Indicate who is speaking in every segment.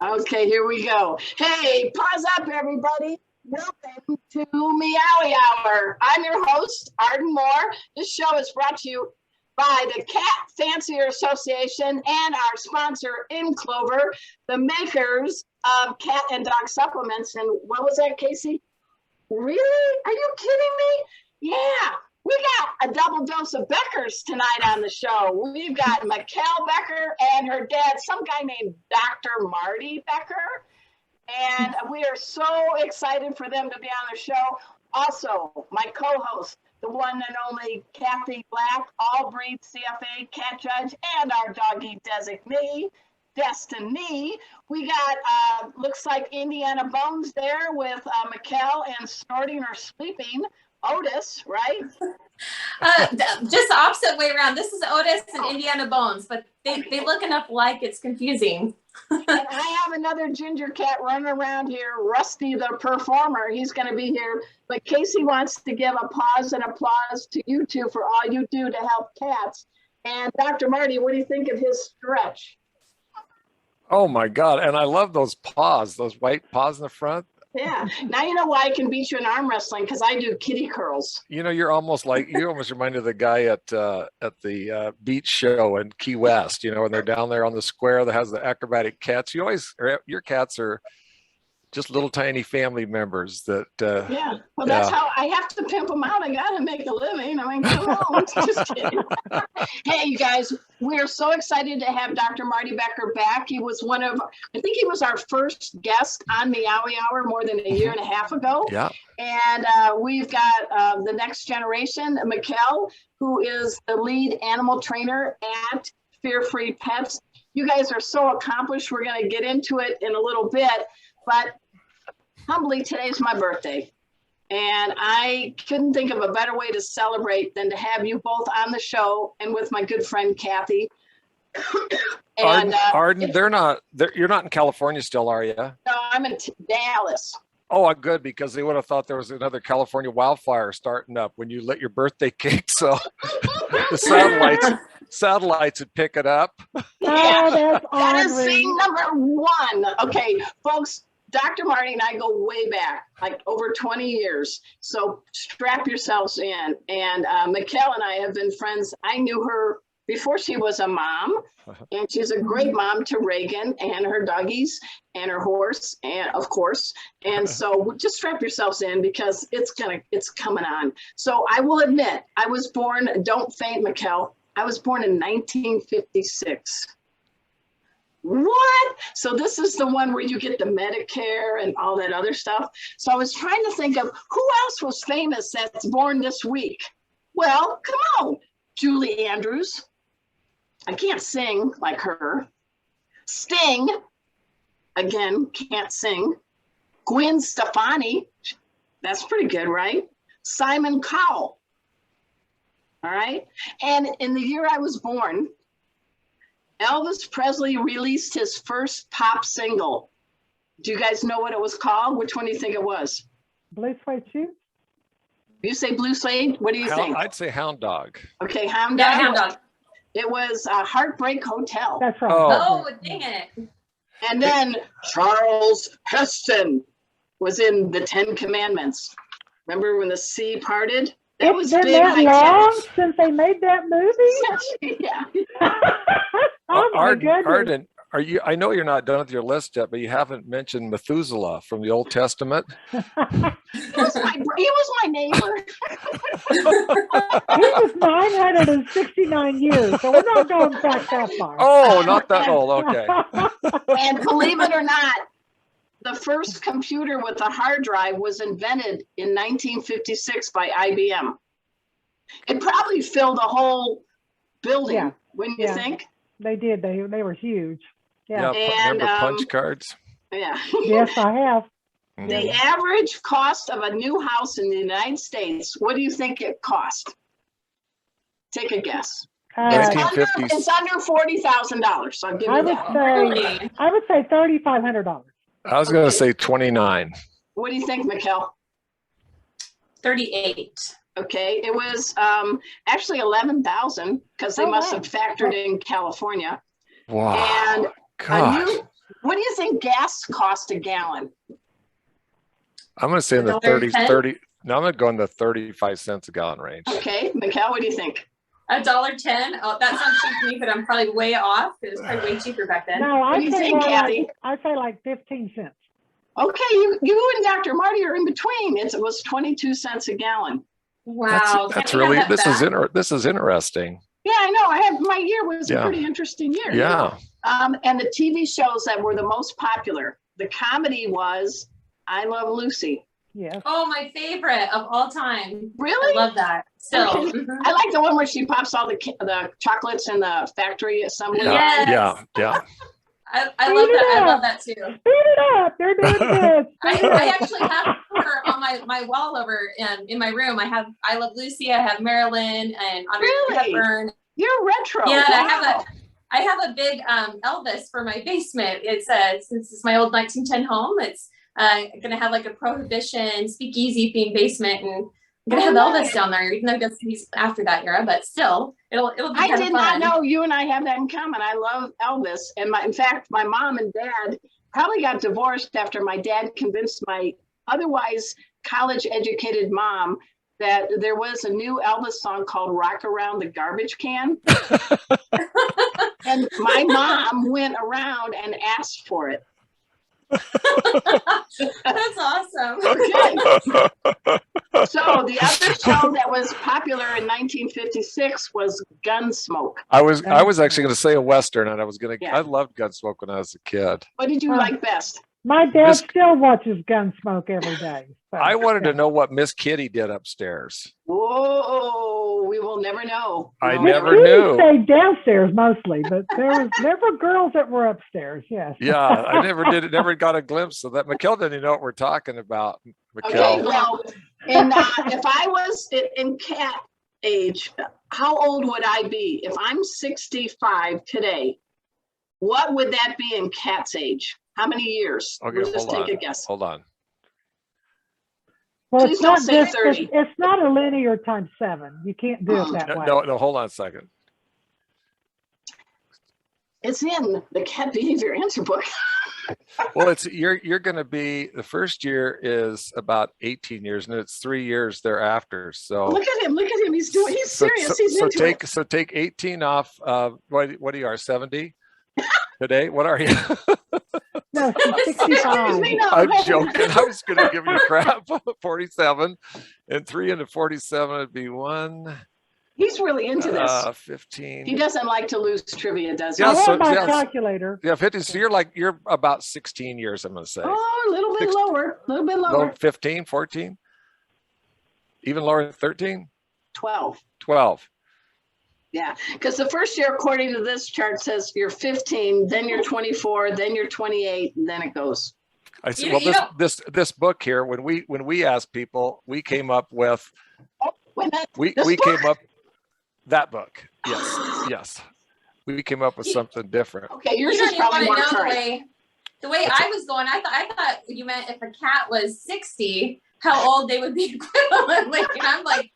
Speaker 1: Okay, here we go. Hey, pause up, everybody. Welcome to Meowy Hour. I'm your host, Arden Moore. This show is brought to you by the Cat Fancier Association and our sponsor, In Clover, the makers of cat and dog supplements. And what was that, Casey? Really? Are you kidding me? Yeah. We got a double dose of Beckers tonight on the show. We've got Mikkel Becker and her dad, some guy named Dr. Marty Becker. And we are so excited for them to be on the show. Also, my co-host, the one and only Kathy Black, all-breed CFA cat judge, and our doggy designee, Destiny. We got, looks like Indiana Bones there with Mikkel and snorting or sleeping. Otis, right?
Speaker 2: Just the opposite way around. This is Otis and Indiana Bones, but they look enough alike, it's confusing.
Speaker 1: And I have another ginger cat running around here, Rusty the Performer. He's going to be here. But Casey wants to give a pause and applause to you two for all you do to help cats. And Dr. Marty, what do you think of his stretch?
Speaker 3: Oh my God. And I love those paws, those white paws in the front.
Speaker 1: Yeah. Now you know why I can beat you in arm wrestling, because I do kitty curls.
Speaker 3: You know, you almost remind me of the guy at the beach show in Key West, you know, when they're down there on the square that has the acrobatic cats. Your cats are just little tiny family members that.
Speaker 1: Yeah. Well, that's how I have to pimp them out. I got to make a living. I mean, come on. Just kidding. Hey, you guys, we're so excited to have Dr. Marty Becker back. He was I think he was our first guest on Meowy Hour more than a year and a half ago.
Speaker 3: Yeah.
Speaker 1: And we've got the next generation, Mikkel, who is the lead animal trainer at Fear Free Pets. You guys are so accomplished. We're going to get into it in a little bit. But humbly, today's my birthday. And I couldn't think of a better way to celebrate than to have you both on the show and with my good friend, Kathy.
Speaker 3: And, Arden, you're not in California still, are you?
Speaker 1: No, I'm in Dallas.
Speaker 3: Oh, good, because they would have thought there was another California wildfire starting up when you lit your birthday cake. So the satellites would pick it up.
Speaker 1: Yeah, that is thing number one. Okay, folks, Dr. Marty and I go way back, like over 20 years. So strap yourselves in. And Mikkel and I have been friends. I knew her before she was a mom, and she's a great mom to Reagan and her doggies and her horse, and of course. And so just strap yourselves in, because it's coming on. So I will admit, I was born, don't faint, Mikkel, I was born in 1956. What? So this is the one where you get the Medicare and all that other stuff. So I was trying to think of who else was famous that's born this week. Well, come on, Julie Andrews. I can't sing like her. Sting, again, can't sing. Gwen Stefani, that's pretty good, right? Simon Cowell. All right. And in the year I was born, Elvis Presley released his first pop single. Do you guys know what it was called? Which one do you think it was?
Speaker 4: Blue Suede Shoes?
Speaker 1: You say Blue Suede? What do you think?
Speaker 3: I'd say Hound Dog.
Speaker 1: Okay, Hound Dog.
Speaker 2: Yeah, Hound Dog.
Speaker 1: It was Heartbreak Hotel.
Speaker 4: That's right.
Speaker 2: Oh, dang it.
Speaker 1: And then Charles Heston was in the 10 Commandments. Remember when the sea parted? That was
Speaker 4: been
Speaker 1: big.
Speaker 4: that long since they made that movie?
Speaker 1: Yeah.
Speaker 4: Oh my goodness.
Speaker 3: Arden, I know you're not done with your list yet, but you haven't mentioned Methuselah from the Old Testament.
Speaker 1: He was my neighbor.
Speaker 4: He was 969 years, so we're not going back that far.
Speaker 3: Oh, not that old. Okay.
Speaker 1: And believe it or not, the first computer with a hard drive was invented in 1956 by IBM. It probably filled a whole building, wouldn't you think?
Speaker 4: They did. They were huge. Yeah.
Speaker 1: And,
Speaker 3: remember punch cards?
Speaker 1: Yeah.
Speaker 4: Yes, I have.
Speaker 1: The average cost of a new house in the United States, what do you think it cost? Take a guess. It's under $40,000. So I'll give you that.
Speaker 4: I would say $3,500.
Speaker 3: I was going to say 29.
Speaker 1: What do you think, Mikkel?
Speaker 2: 38.
Speaker 1: Okay, it was actually 11,000 because they must have factored in California.
Speaker 3: Wow.
Speaker 1: And What do you think gas cost a gallon?
Speaker 3: I'm going to say in the
Speaker 2: $1.10?
Speaker 3: 30. No, I'm going to go in the 35 cents a gallon range.
Speaker 1: Okay, Mikkel, what do you think?
Speaker 2: $1.10. Oh, that sounds cheap to me, but I'm probably way off. It was probably way cheaper back then.
Speaker 4: No,
Speaker 1: What do you think, Kathy?
Speaker 4: I'd say like 15 cents.
Speaker 1: Okay, you and Dr. Marty are in between. It was 22 cents a gallon.
Speaker 2: Wow.
Speaker 3: That's
Speaker 2: Can't we
Speaker 3: really,
Speaker 2: have that back?
Speaker 3: this is interesting.
Speaker 1: Yeah, I know. My year was a pretty interesting year.
Speaker 3: Yeah.
Speaker 1: And the TV shows that were the most popular, the comedy was I Love Lucy.
Speaker 4: Yes.
Speaker 2: Oh, my favorite of all time.
Speaker 1: Really?
Speaker 2: I love that. Still.
Speaker 1: Okay. I like the one where she pops all the chocolates in the factory assembly.
Speaker 2: Yes.
Speaker 3: Yeah.
Speaker 2: I love that. I love that too.
Speaker 4: Speed it up. They're doing this.
Speaker 2: I actually have her on my wall over in my room. I have I Love Lucy. I have Marilyn and Audrey
Speaker 1: Really?
Speaker 2: Hepburn.
Speaker 1: You're retro.
Speaker 2: Yeah,
Speaker 1: Wow.
Speaker 2: I have a big Elvis for my basement. It's since it's my old 1910 home. It's gonna have like a Prohibition speakeasy themed basement, and I'm gonna have Elvis down there. Even though he's after that era, but still, it'll be
Speaker 1: I
Speaker 2: kind of
Speaker 1: did not
Speaker 2: fun.
Speaker 1: know you and I have that in common. I love Elvis. And in fact, my mom and dad probably got divorced after my dad convinced my otherwise college educated mom that there was a new Elvis song called Rock Around the Garbage Can. And my mom went around and asked for it.
Speaker 2: That's awesome.
Speaker 1: Okay. So the other show that was popular in 1956 was Gunsmoke.
Speaker 3: I was actually going to say a Western, and I loved Gunsmoke when I was a kid.
Speaker 1: What did you like best?
Speaker 4: My dad still watches Gunsmoke every day. So,
Speaker 3: I wanted to know what Miss Kitty did upstairs.
Speaker 1: Whoa, we will never know.
Speaker 3: I
Speaker 1: We'll
Speaker 3: never
Speaker 4: She
Speaker 3: knew.
Speaker 4: stayed downstairs mostly, but there was never girls that were upstairs. Yes.
Speaker 3: Yeah, I never got a glimpse of that. Mikkel didn't even know what we're talking about.
Speaker 1: Okay,
Speaker 3: Mikkel.
Speaker 1: well, and if I was in cat age, how old would I be? If I'm 65 today, what would that be in cat's age? How many years?
Speaker 3: Okay,
Speaker 1: We'll just
Speaker 3: hold
Speaker 1: take
Speaker 3: on.
Speaker 1: a guess.
Speaker 3: Hold on.
Speaker 4: Well,
Speaker 1: Please
Speaker 4: it's
Speaker 1: don't
Speaker 4: not
Speaker 1: say
Speaker 4: just,
Speaker 1: 30.
Speaker 4: it's not a linear times 7. You can't do it that way.
Speaker 3: No, hold on a second.
Speaker 1: It's in the cat behavior answer book.
Speaker 3: Well, you're going to be, the first year is about 18 years, and it's 3 years thereafter. So
Speaker 1: Look at him. He's serious. He's into it.
Speaker 3: So take 18 off. What are you? 70 today? What are you?
Speaker 4: No, she's 65.
Speaker 1: Me, no.
Speaker 3: I'm joking. I was going to give you crap. 47 and 3 into 47 would be 1.
Speaker 1: He's really into this.
Speaker 3: 15.
Speaker 1: He doesn't like to lose trivia, does he?
Speaker 3: Yeah,
Speaker 4: I
Speaker 3: so-
Speaker 4: have my
Speaker 3: yeah,
Speaker 4: calculator.
Speaker 3: Yeah, 50. So you're about 16 years, I'm going to say.
Speaker 1: Oh, a little bit lower. A little bit
Speaker 3: No,
Speaker 1: lower.
Speaker 3: 15, 14, even lower than 13,
Speaker 1: 12.
Speaker 3: 12.
Speaker 1: Yeah, because the first year, according to this chart, says you're 15, then you're 24, then you're 28, and then it goes.
Speaker 3: I see.
Speaker 2: You-
Speaker 3: Well,
Speaker 2: you don't-
Speaker 3: this book here, when we asked people, we came up with
Speaker 1: Wait a minute.
Speaker 3: we
Speaker 1: This book?
Speaker 3: came up that book. Yes. We came up with something different.
Speaker 1: Okay, yours
Speaker 2: You
Speaker 1: is
Speaker 2: don't even
Speaker 1: probably
Speaker 2: want
Speaker 1: more
Speaker 2: to know
Speaker 1: current.
Speaker 2: the way I was going. I thought you meant if a cat was 60, how old they would be equivalently. And I'm like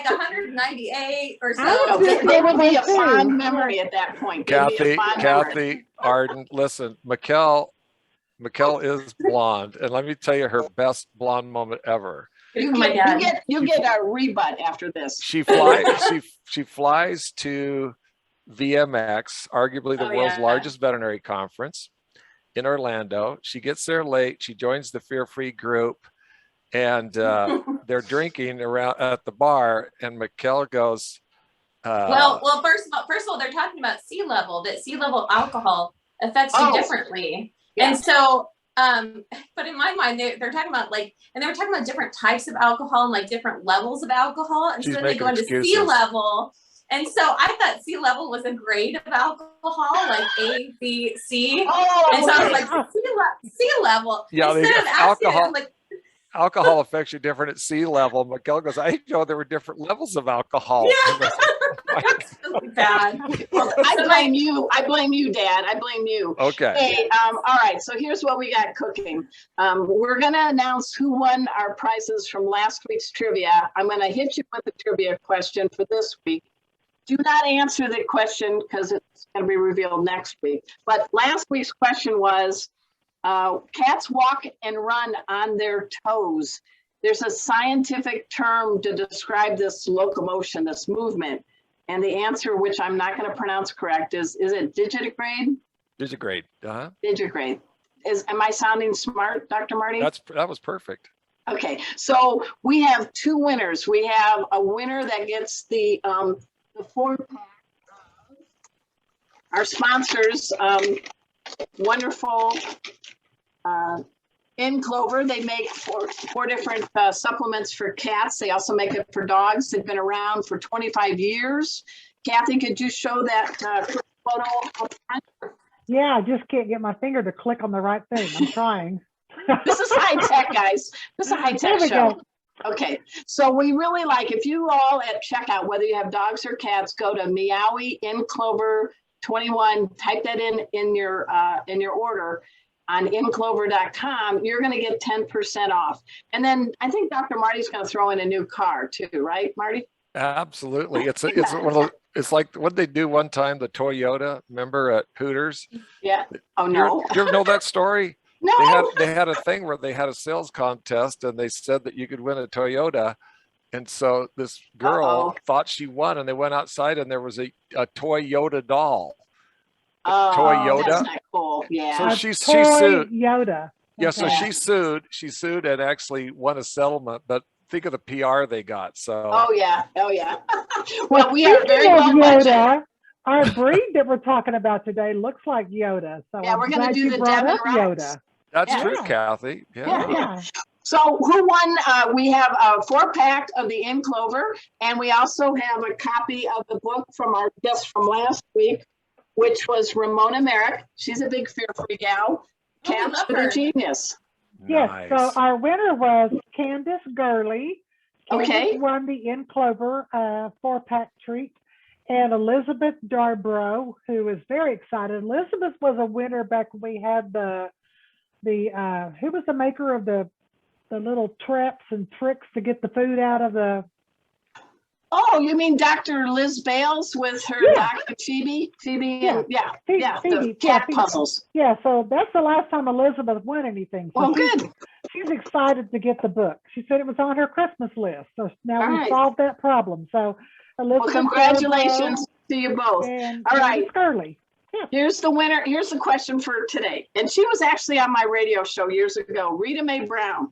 Speaker 2: 198 or
Speaker 4: I
Speaker 2: so.
Speaker 4: was
Speaker 1: Okay, there would be a
Speaker 4: Too.
Speaker 1: fond memory at that point. There'd be a fond memory.
Speaker 3: Kathy, Arden, listen, Mikkel is blonde, and let me tell you her best blonde moment ever.
Speaker 1: You
Speaker 2: My dad.
Speaker 1: get a rebut after this.
Speaker 3: She flies to VMX, arguably the
Speaker 2: Oh,
Speaker 3: world's
Speaker 2: yeah.
Speaker 3: largest veterinary conference in Orlando. She gets there late. She joins the Fear Free group, and they're drinking around at the bar. And Mikkel goes,
Speaker 2: Well, first of all, they're talking about sea level. That sea level alcohol affects you differently,
Speaker 1: Yeah.
Speaker 2: and so. But in my mind, they're talking about and they were talking about different types of alcohol and different levels of alcohol, and
Speaker 3: She's
Speaker 2: so then they
Speaker 3: making
Speaker 2: go into sea
Speaker 3: excuses.
Speaker 2: level. And so I thought sea level was a grade of alcohol, like A, B, C.
Speaker 1: Oh,
Speaker 2: And so I was
Speaker 1: okay.
Speaker 2: like, sea level.
Speaker 3: Yeah,
Speaker 2: Instead of asking,
Speaker 3: alcohol-
Speaker 2: I'm like,
Speaker 3: alcohol affects you different at sea level. Mikkel goes, I didn't know there were different levels of alcohol.
Speaker 2: yeah, it's really bad.
Speaker 1: Well, I blame you. I blame you, Dad. I blame you.
Speaker 3: Okay.
Speaker 1: Hey, all right. So here's what we got cooking. We're gonna announce who won our prizes from last week's trivia. I'm gonna hit you with a trivia question for this week. do not answer the question because it's going to be revealed next week. But last week's question was, cats walk and run on their toes. There's a scientific term to describe this locomotion, this movement. And the answer, which I'm not going to pronounce correct, is it digitigrade?
Speaker 3: Digitigrade.
Speaker 1: Digitigrade. Am I sounding smart, Dr. Marty?
Speaker 3: That was perfect.
Speaker 1: Okay, so we have two winners. We have a winner that gets the 4-pack. Our sponsors, wonderful in Clover. They make four different supplements for cats. They also make it for dogs. They've been around for 25 years. Kathy, could you show that quick photo?
Speaker 4: Yeah, I just can't get my finger to click on the right thing. I'm trying.
Speaker 1: This is high tech, guys. This is a high tech show.
Speaker 4: Go.
Speaker 1: Okay, so we really like, if you all at checkout, whether you have dogs or cats, go to Meowy in Clover 21. Type that in your order on inclover.com. You're going to get 10% off. And then I think Dr. Marty's going to throw in a new car too, right, Marty?
Speaker 3: Absolutely. It's one of those, it's like what they do one time, the Toyota, remember at Hooters?
Speaker 1: Yeah. Oh no.
Speaker 3: You ever know that story?
Speaker 1: No.
Speaker 3: They had a thing where they had a sales contest and they said that you could win a Toyota. And so this girl thought she won, and they went outside and there was a toy Yoda doll. Toy Yoda.
Speaker 1: That's not cool. Yeah.
Speaker 3: So she sued.
Speaker 4: Yoda.
Speaker 3: Yeah,
Speaker 4: Okay.
Speaker 3: so she sued and actually won a settlement, but think of the PR they got. So
Speaker 1: Oh yeah. Well, we are very
Speaker 4: Speaking
Speaker 1: well
Speaker 4: of
Speaker 1: budgeted.
Speaker 4: Yoda, our breed that we're talking about today looks like Yoda. So
Speaker 1: Yeah,
Speaker 4: I'm
Speaker 1: we're gonna
Speaker 4: glad
Speaker 1: do
Speaker 4: you
Speaker 1: the
Speaker 4: brought
Speaker 1: Devon
Speaker 4: up
Speaker 1: Rex.
Speaker 4: Yoda.
Speaker 3: that's
Speaker 1: Yeah.
Speaker 3: true, Kathy. Yeah.
Speaker 4: Yeah.
Speaker 1: So who won? We have a 4-pack of the In Clover, and we also have a copy of the book from our guest from last week, which was Ramona Merrick. She's a big fear-free gal. Cats
Speaker 2: love
Speaker 1: for the
Speaker 2: her.
Speaker 1: genius.
Speaker 4: Yes,
Speaker 3: Nice.
Speaker 4: so our winner was Candace Gurley. Candace
Speaker 1: Okay.
Speaker 4: won the In Clover 4-pack treat. And Elizabeth Darbrow, who is very excited. Elizabeth was a winner back when we had the who was the maker of the little traps and tricks to get the food out of the.
Speaker 1: Oh, you mean Dr. Liz Bales with her Dr. Phoebe? Phoebe, and the
Speaker 4: Phoebe,
Speaker 1: cat
Speaker 4: Phoebe.
Speaker 1: puzzles.
Speaker 4: Yeah, so that's the last time Elizabeth won anything. So
Speaker 1: Well, good.
Speaker 4: She's excited to get the book. She said it was on her Christmas list. So now
Speaker 1: All
Speaker 4: we
Speaker 1: right.
Speaker 4: solved that problem. So Elizabeth.
Speaker 1: Well, congratulations to you both.
Speaker 4: And
Speaker 1: All right.
Speaker 4: Gurley.
Speaker 1: Here's the winner. Here's the question for today. And she was actually on my radio show years ago, Rita Mae Brown.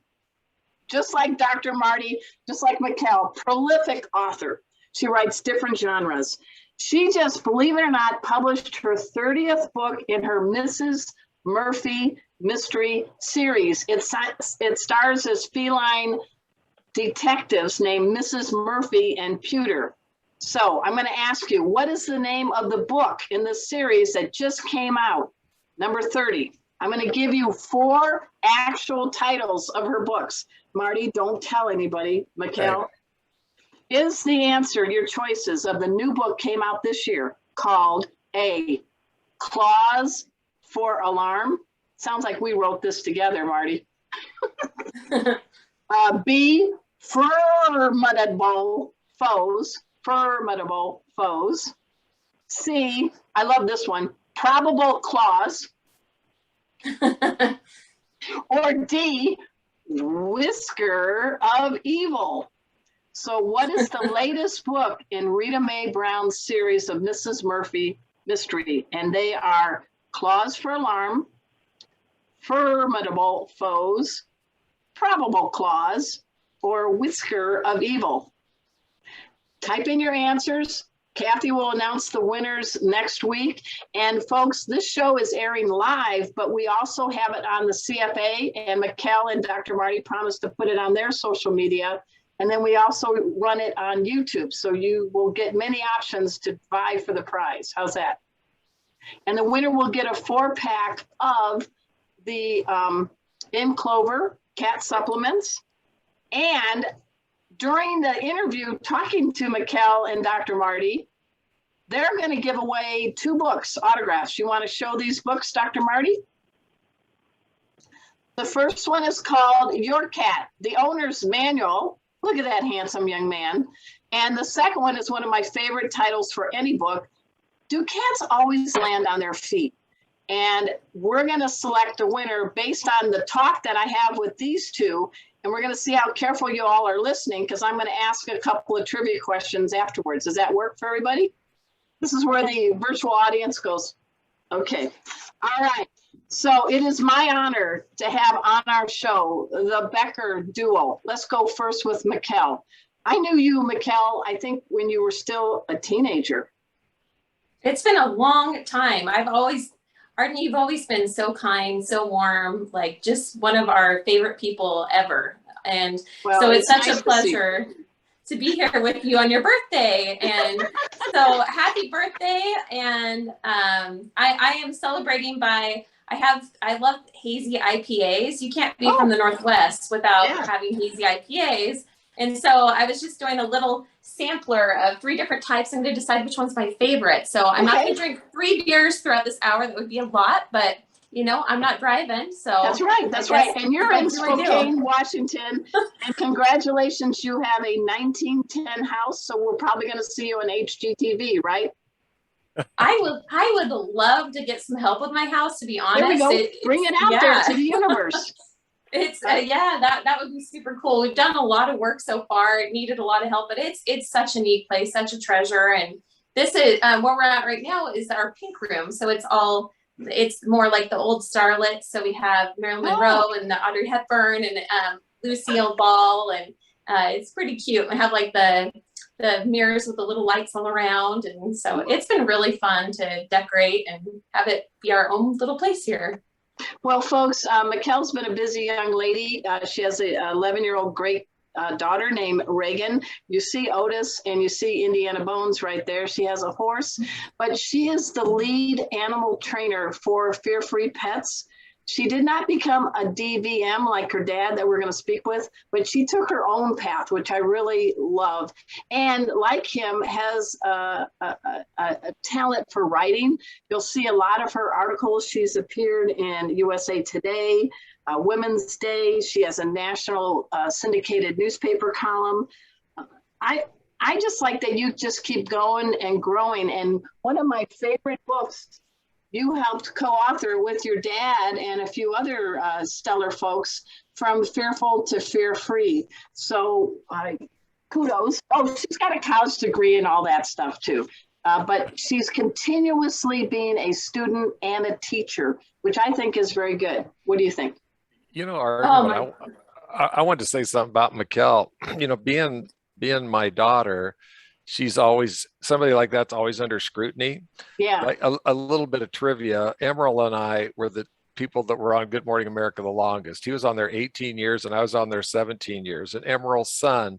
Speaker 1: Just like Dr. Marty, just like Mikkel, prolific author. She writes different genres. She just, believe it or not, published her 30th book in her Mrs. Murphy mystery series. It stars as feline detectives named Mrs. Murphy and Pewter. So I'm going to ask you, what is the name of the book in this series that just came out? Number 30. I'm going to give you 4 actual titles of her books. Marty, don't tell anybody. Mikkel, is the answer, your choices of the new book came out this year called A, Clause for Alarm. Sounds like we wrote this together, Marty. B, Formidable Foes. C, I love this one, Probable Clause. Or D, Whisker of Evil. So what is the latest book in Rita Mae Brown's series of Mrs. Murphy mystery? And they are Clause for Alarm, Formidable Foes, Probable Clause, or Whisker of Evil. Type in your answers. Kathy will announce the winners next week. And folks, this show is airing live, but we also have it on the CFA, and Mikkel and Dr. Marty promised to put it on their social media. And then we also run it on YouTube. So you will get many options to vie for the prize. How's that? And the winner will get a 4-pack of the In Clover cat supplements. And during the interview, talking to Mikkel and Dr. Marty, they're going to give away 2 books, autographs. You want to show these books, Dr. Marty? The first one is called Your Cat, the Owner's Manual Look at that handsome young man. And the second one is one of my favorite titles for any book. Do cats always land on their feet? And we're going to select a winner based on the talk that I have with these two. And we're going to see how careful you all are listening, because I'm going to ask a couple of trivia questions afterwards. Does that work for everybody? This is where the virtual audience goes. Okay. All right. So it is my honor to have on our show the Becker duo. Let's go first with Mikkel. I knew you, Mikkel, I think when you were still a teenager.
Speaker 2: It's been a long time. Arden, you've always been so kind, so warm, like just one of our favorite people ever. And well, so it's such nice a pleasure to be here with you on your birthday. And so happy birthday. And I am celebrating by, I love hazy IPAs. You can't be from the Northwest without having hazy IPAs. And so I was just doing a little sampler of 3 different types. I'm going to decide which one's my favorite. So I'm not going to drink 3 beers throughout this hour. That would be a lot, but you know, I'm not driving. So
Speaker 1: that's right. That's right. And you're in Spokane, Washington. And congratulations, you have a 1910 house. So we're probably going to see you on HGTV, right?
Speaker 2: I would love to get some help with my house, to be honest.
Speaker 1: There we go. Bring it out there to the universe.
Speaker 2: It's that would be super cool. We've done a lot of work so far. It needed a lot of help, but it's such a neat place, such a treasure. And this is where we're at right now is our pink room. So it's more like the old starlets. So we have Marilyn Monroe and the Audrey Hepburn and Lucille Ball, and it's pretty cute. We have like the mirrors with the little lights all around, and so it's been really fun to decorate and have it be our own little place here.
Speaker 1: Well, folks, Mikkel's been a busy young lady. She has a 11-year-old great daughter named Reagan. You see Otis and you see Indiana Bones right there. She has a horse, but she is the lead animal trainer for Fear Free Pets. She did not become a DVM like her dad that we're going to speak with, but she took her own path, which I really love. And like him, has a talent for writing. You'll see a lot of her articles. She's appeared in USA Today, Women's Day. She has a national syndicated newspaper column. I just like that you just keep going and growing. And one of my favorite books you helped co-author with your dad and a few other stellar folks, From Fearful to Fear-Free. So kudos. Oh, she's got a college degree and all that stuff too. But she's continuously being a student and a teacher, which I think is very good. What do you think?
Speaker 3: You know, I wanted to say something about Mikkel. You know, being my daughter, she's always, somebody like that's always under scrutiny.
Speaker 1: Yeah.
Speaker 3: Like a little bit of trivia. Emerald and I were the people that were on Good Morning America the longest. He was on there 18 years and I was on there 17 years. And Emerald's son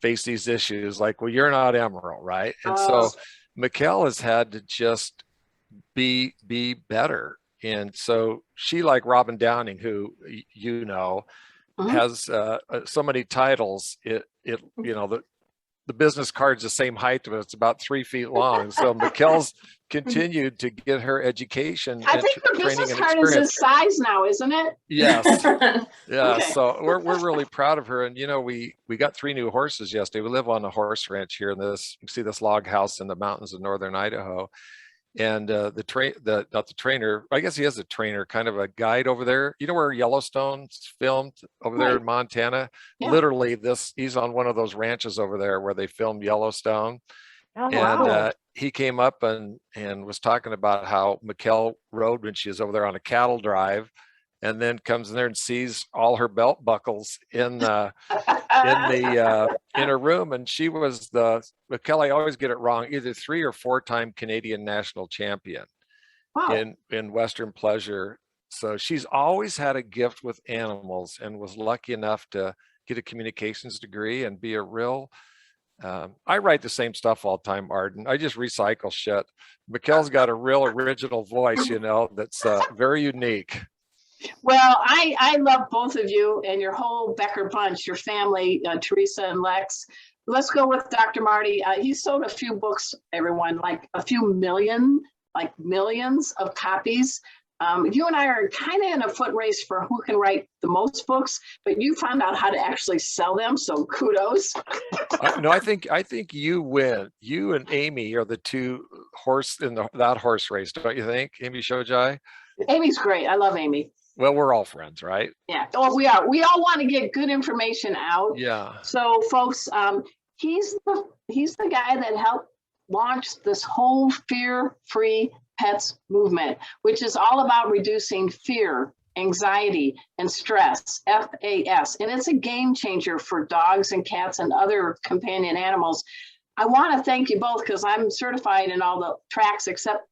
Speaker 3: faced these issues like, well, you're not Emerald, right? And so Mikkel has had to just be better. And so she, like Robin Downing, who you know, has so many titles. It you know, the business card's the same height, but it's about 3 feet long. So Mikkel's continued to get her education.
Speaker 1: I think the business card is his size now, isn't it?
Speaker 3: Yes. Yeah. Okay. So we're really proud of her. And you know, we got 3 new horses yesterday. We live on a horse ranch here in this. You can see this log house in the mountains of northern Idaho. And not the trainer, I guess he is a trainer, kind of a guide over there. You know where Yellowstone's filmed over there in Montana? Yeah. Literally he's on one of those ranches over there where they filmed Yellowstone. Oh, and wow. He came up and was talking about how Mikkel rode when she was over there on a cattle drive, and then comes in there and sees all her belt buckles in her room. And she was Mikkel, I always get it wrong, either 3 or 4-time Canadian national champion in Western pleasure. So she's always had a gift with animals and was lucky enough to get a communications degree and be a real, I write the same stuff all the time, Arden. I just recycle shit. Mikkel's got a real original voice, you know, that's very unique.
Speaker 1: Well, I love both of you and your whole Becker bunch, your family, Teresa and Lex. Let's go with Dr. Marty. He sold a few books, everyone, like a few million, like millions of copies. You and I are kind of in a foot race for who can write the most books, but you found out how to actually sell them. So kudos.
Speaker 3: No, I think you win. You and Amy are the two horse in that horse race, don't you think, Amy Shojai?
Speaker 1: Amy's great. I love Amy.
Speaker 3: Well, we're all friends, right?
Speaker 1: Yeah. Oh, we are. We all want to get good information out.
Speaker 3: Yeah.
Speaker 1: So, folks, he's the guy that helped launch this whole fear-free pets movement, which is all about reducing fear, anxiety, and stress, FAS. And it's a game changer for dogs and cats and other companion animals. I want to thank you both because I'm certified in all the tracks except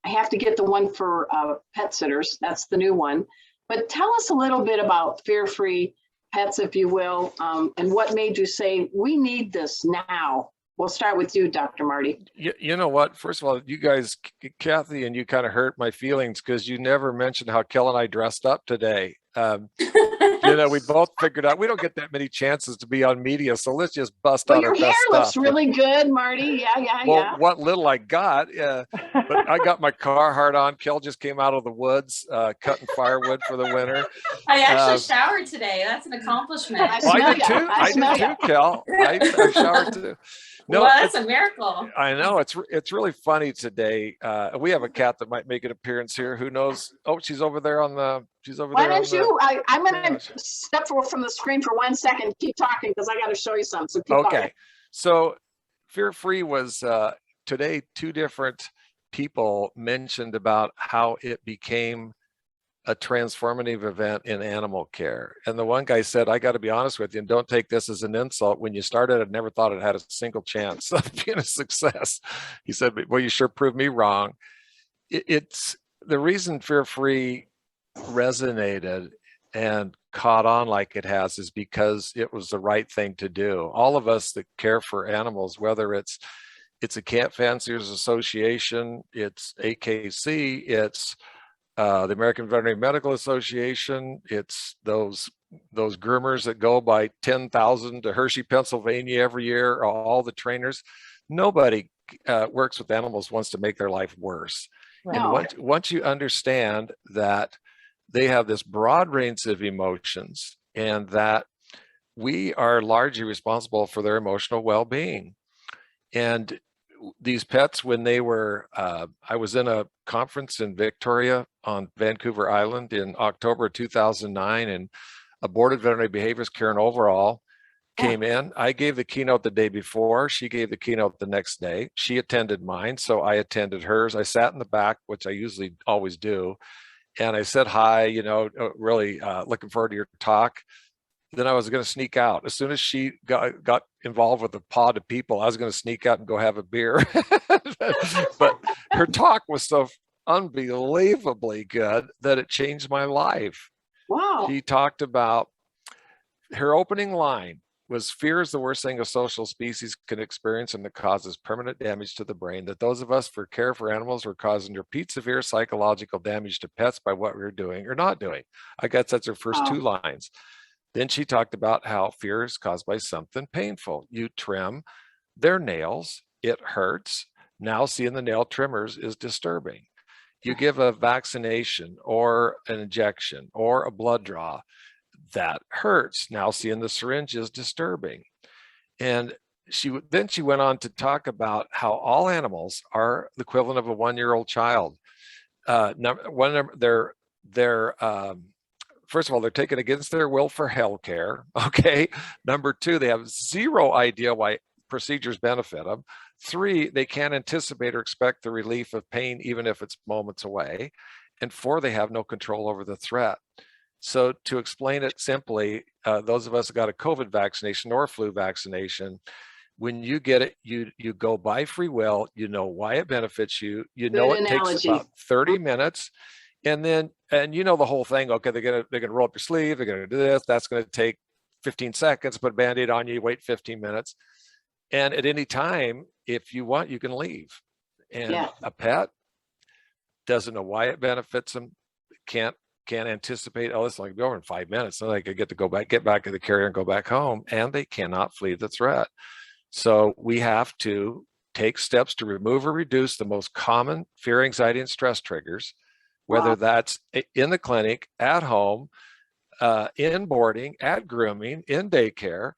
Speaker 1: I have to get the one for pet sitters. That's the new one. But tell us a little bit about fear-free pets, if you will, and what made you say, we need this now. We'll start with you, Dr. Marty.
Speaker 3: You know what? First of all, you guys, Kathy and you kind of hurt my feelings because you never mentioned how Kel and I dressed up today. We both figured out we don't get that many chances to be on media, so let's just bust out our best stuff.
Speaker 1: Your hair looks really good, Marty. Yeah.
Speaker 3: What little I got, but I got my Carhartt on. Kel just came out of the woods, cutting firewood for the winter.
Speaker 2: I actually showered today. That's an accomplishment.
Speaker 3: I did too. I did too, Kel. I showered too.
Speaker 2: No, well, that's a miracle.
Speaker 3: I know it's really funny today. We have a cat that might make an appearance here. Who knows? Oh, she's over there on the. She's over
Speaker 1: Why
Speaker 3: there.
Speaker 1: Why don't you? I'm going to step from the screen for 1 second. Keep talking because I got to show you something. So keep
Speaker 3: okay.
Speaker 1: Talking.
Speaker 3: So Fear Free was today. Two different people mentioned about how it became a transformative event in animal care. And the one guy said, I got to be honest with you, and don't take this as an insult. When you started, I never thought it had a single chance of being a success. He said, well, you sure proved me wrong. It's the reason Fear Free resonated and caught on like it has is because it was the right thing to do. All of us that care for animals, whether it's a Cat Fanciers Association, it's AKC, it's the American Veterinary Medical Association, it's those groomers that go by 10,000 to Hershey, Pennsylvania every year, all the trainers. Nobody works with animals wants to make their life worse. Right. And once you understand that they have this broad range of emotions and that we are largely responsible for their emotional well-being. And these pets, when they were, I was in a conference in Victoria on Vancouver Island in October 2009, and a board of veterinary behaviorist, Karen Overall, came in. I gave the keynote the day before. She gave the keynote the next day. She attended mine, so I attended hers. I sat in the back, which I usually always do, and I said hi, really looking forward to your talk. Then I was going to sneak out. As soon as she got involved with the pod of people, I was going to sneak out and go have a beer. But her talk was so unbelievably good that it changed my life.
Speaker 1: Wow.
Speaker 3: She talked about, her opening line was, fear is the worst thing a social species can experience, and it causes permanent damage to the brain. That those of us for care for animals were causing repeat severe psychological damage to pets by what we were doing or not doing. I guess that's her first two lines. Then she talked about how fear is caused by something painful. You trim their nails, it hurts. Now seeing the nail trimmers is disturbing. You give a vaccination or an injection or a blood draw, that hurts. Now seeing the syringe is disturbing. And she went on to talk about how all animals are the equivalent of a 1-year-old child. First of all, they're taken against their will for health care. Okay. Number 2, they have zero idea why procedures benefit them. 3, they can't anticipate or expect the relief of pain, even if it's moments away. And 4, they have no control over the threat. So to explain it simply, those of us who got a COVID vaccination or a flu vaccination, when you get it, you go by free will, you know why it benefits you, it takes about 30 minutes. And you know the whole thing. Okay, they're gonna roll up your sleeve. They're gonna do this. That's gonna take 15 seconds. Put a Band-Aid on you. Wait 15 minutes. And at any time, if you want, you can leave. And a pet doesn't know why it benefits them. Can't anticipate. Oh, this will be over in 5 minutes. So they could get back to the carrier and go back home. And they cannot flee the threat. So we have to take steps to remove or reduce the most common fear, anxiety, and stress triggers. whether
Speaker 1: Wow.
Speaker 3: that's in the clinic, at home, in boarding, at grooming, in daycare.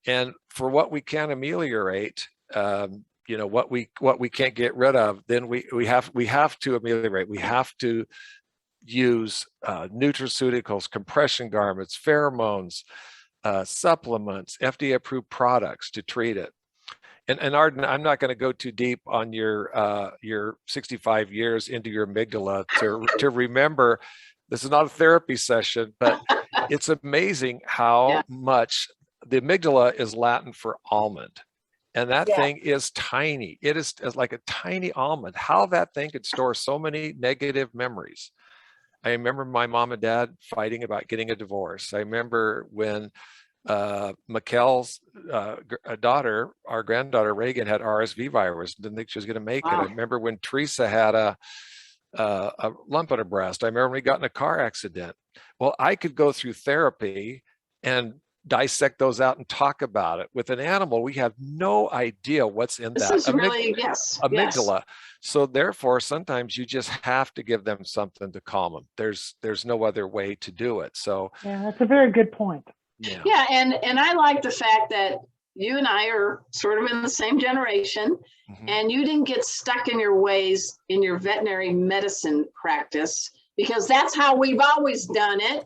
Speaker 3: And for what we can ameliorate, what we can't get rid of, then we have to ameliorate. We have to use nutraceuticals, compression garments, pheromones, supplements, FDA approved products to treat it. And Arden, I'm not going to go too deep on your 65 years into your amygdala to remember. This is not a therapy session, but it's amazing how much the amygdala is Latin for almond. And that thing is tiny. It is like a tiny almond. How that thing could store so many negative memories. I remember my mom and dad fighting about getting a divorce. I remember when Mikkel's daughter, our granddaughter Reagan, had RSV virus. Didn't think she was going to make it. I remember when Teresa had a lump in her breast. I remember when we got in a car accident. Well, I could go through therapy and dissect those out and talk about it. With an animal, we have no idea what's in
Speaker 1: This
Speaker 3: that
Speaker 1: is really, yes.
Speaker 3: amygdala. So therefore, sometimes you just have to give them something to calm them. There's no other way to do it. So
Speaker 4: Yeah, that's a very good point.
Speaker 1: Yeah, and I like the fact that you and I are sort of in the same generation, and you didn't get stuck in your ways in your veterinary medicine practice, because that's how we've always done it.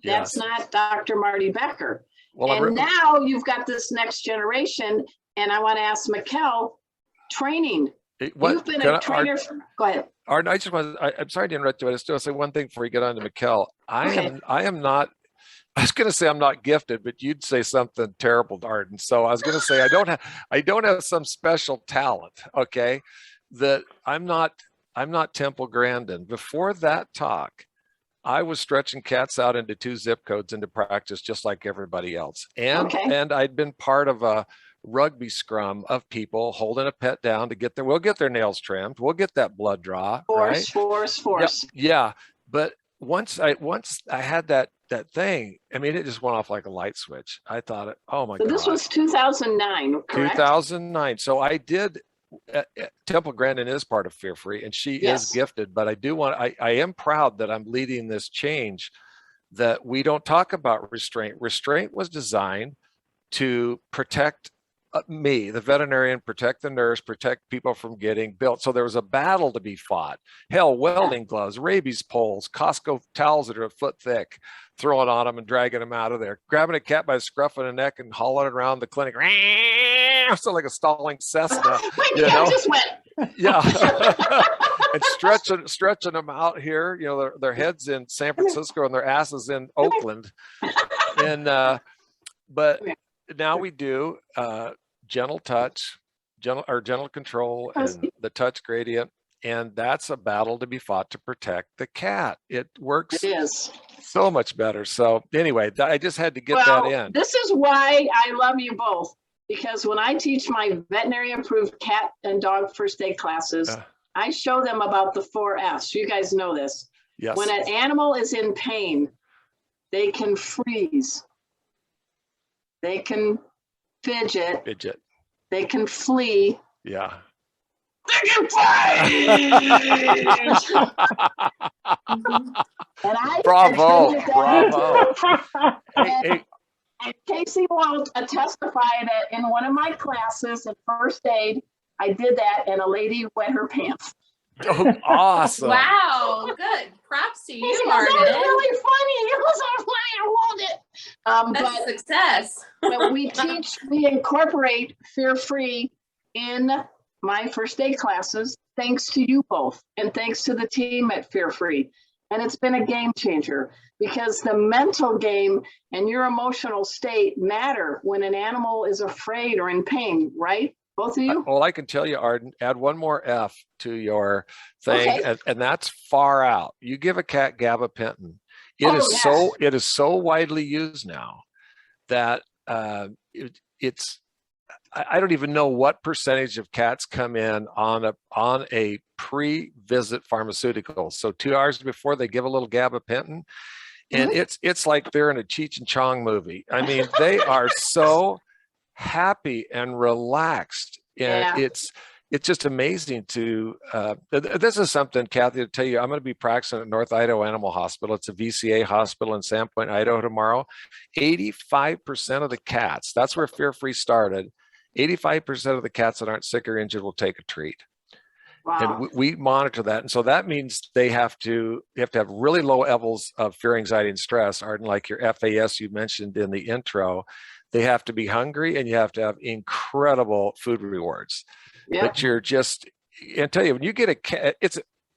Speaker 1: That's not Dr. Marty Becker. Well, and now you've got this next generation, and I want to ask Mikkel, training. You've been a trainer. Go ahead.
Speaker 3: Arden, I'm sorry to interrupt you. I just want to say one thing before you get on to Mikkel. I am not. I was going to say I'm not gifted, but you'd say something terrible, Arden. So I was going to say I don't have some special talent. Okay, that I'm not Temple Grandin. Before that talk, I was stretching cats out into 2 zip codes into practice, just like everybody else. And I'd been part of a rugby scrum of people holding a pet down to we'll get their nails trimmed, we'll get that blood draw,
Speaker 1: force.
Speaker 3: Yeah. But once I had that thing, I mean, it just went off like a light switch. I thought, oh my God.
Speaker 1: This was 2009, correct?
Speaker 3: 2009. So I did. Temple Grandin is part of Fear Free, and she is gifted. But I am proud that I'm leading this change. That we don't talk about restraint. Restraint was designed to protect me, the veterinarian, protect the nurse, protect people from getting built. So there was a battle to be fought. Hell, welding gloves, rabies poles, Costco towels that are a foot thick, throwing on them and dragging them out of there, grabbing a cat by the scruff of the neck and hauling it around the clinic. So like a stalling Cessna,
Speaker 1: you know? Just went.
Speaker 3: Yeah. And stretching them out here, their heads in San Francisco and their asses in Oakland. And but now we do gentle touch, gentle control, and the touch gradient, and that's a battle to be fought to protect the cat. It works so much better. So anyway, I just had to get that in.
Speaker 1: This is why I love you both, because when I teach my veterinary approved cat and dog first aid classes, I show them about the 4 F's. You guys know this.
Speaker 3: Yes.
Speaker 1: When an animal is in pain, they can freeze. They can fidget. They can flee.
Speaker 3: Yeah.
Speaker 1: They can freeze. And
Speaker 3: Bravo.
Speaker 1: And Casey will testify that in one of my classes at first aid, I did that, and a lady wet her pants.
Speaker 3: Oh, awesome.
Speaker 2: Wow, good. Props to you, Martin.
Speaker 1: That was really funny. It was so funny. I loved it.
Speaker 2: That's a success.
Speaker 1: But we incorporate Fear Free in my first aid classes, thanks to you both, and thanks to the team at Fear Free. And it's been a game changer, because the mental game and your emotional state matter when an animal is afraid or in pain, right? Both of you?
Speaker 3: Well, I can tell you, Arden, add one more F to your thing, and that's far out. You give a cat gabapentin. It is so widely used now that it's I don't even know what percentage of cats come in on a pre-visit pharmaceutical. So 2 hours before, they give a little gabapentin, and it's like they're in a Cheech and Chong movie. I mean, they are so happy and relaxed, and it's just amazing to, this is something, Kathy, to tell you, I'm going to be practicing at North Idaho Animal Hospital. It's a VCA hospital in Sandpoint, Idaho tomorrow. 85% of the cats, that's where Fear Free started. 85% of the cats that aren't sick or injured will take a treat.
Speaker 1: Wow.
Speaker 3: And we monitor that. And so that means you have to have really low levels of fear, anxiety, and stress, Arden, like your FAS you mentioned in the intro. They have to be hungry, and you have to have incredible food rewards.
Speaker 1: Yeah.
Speaker 3: But you're just, and tell you, when you get a cat,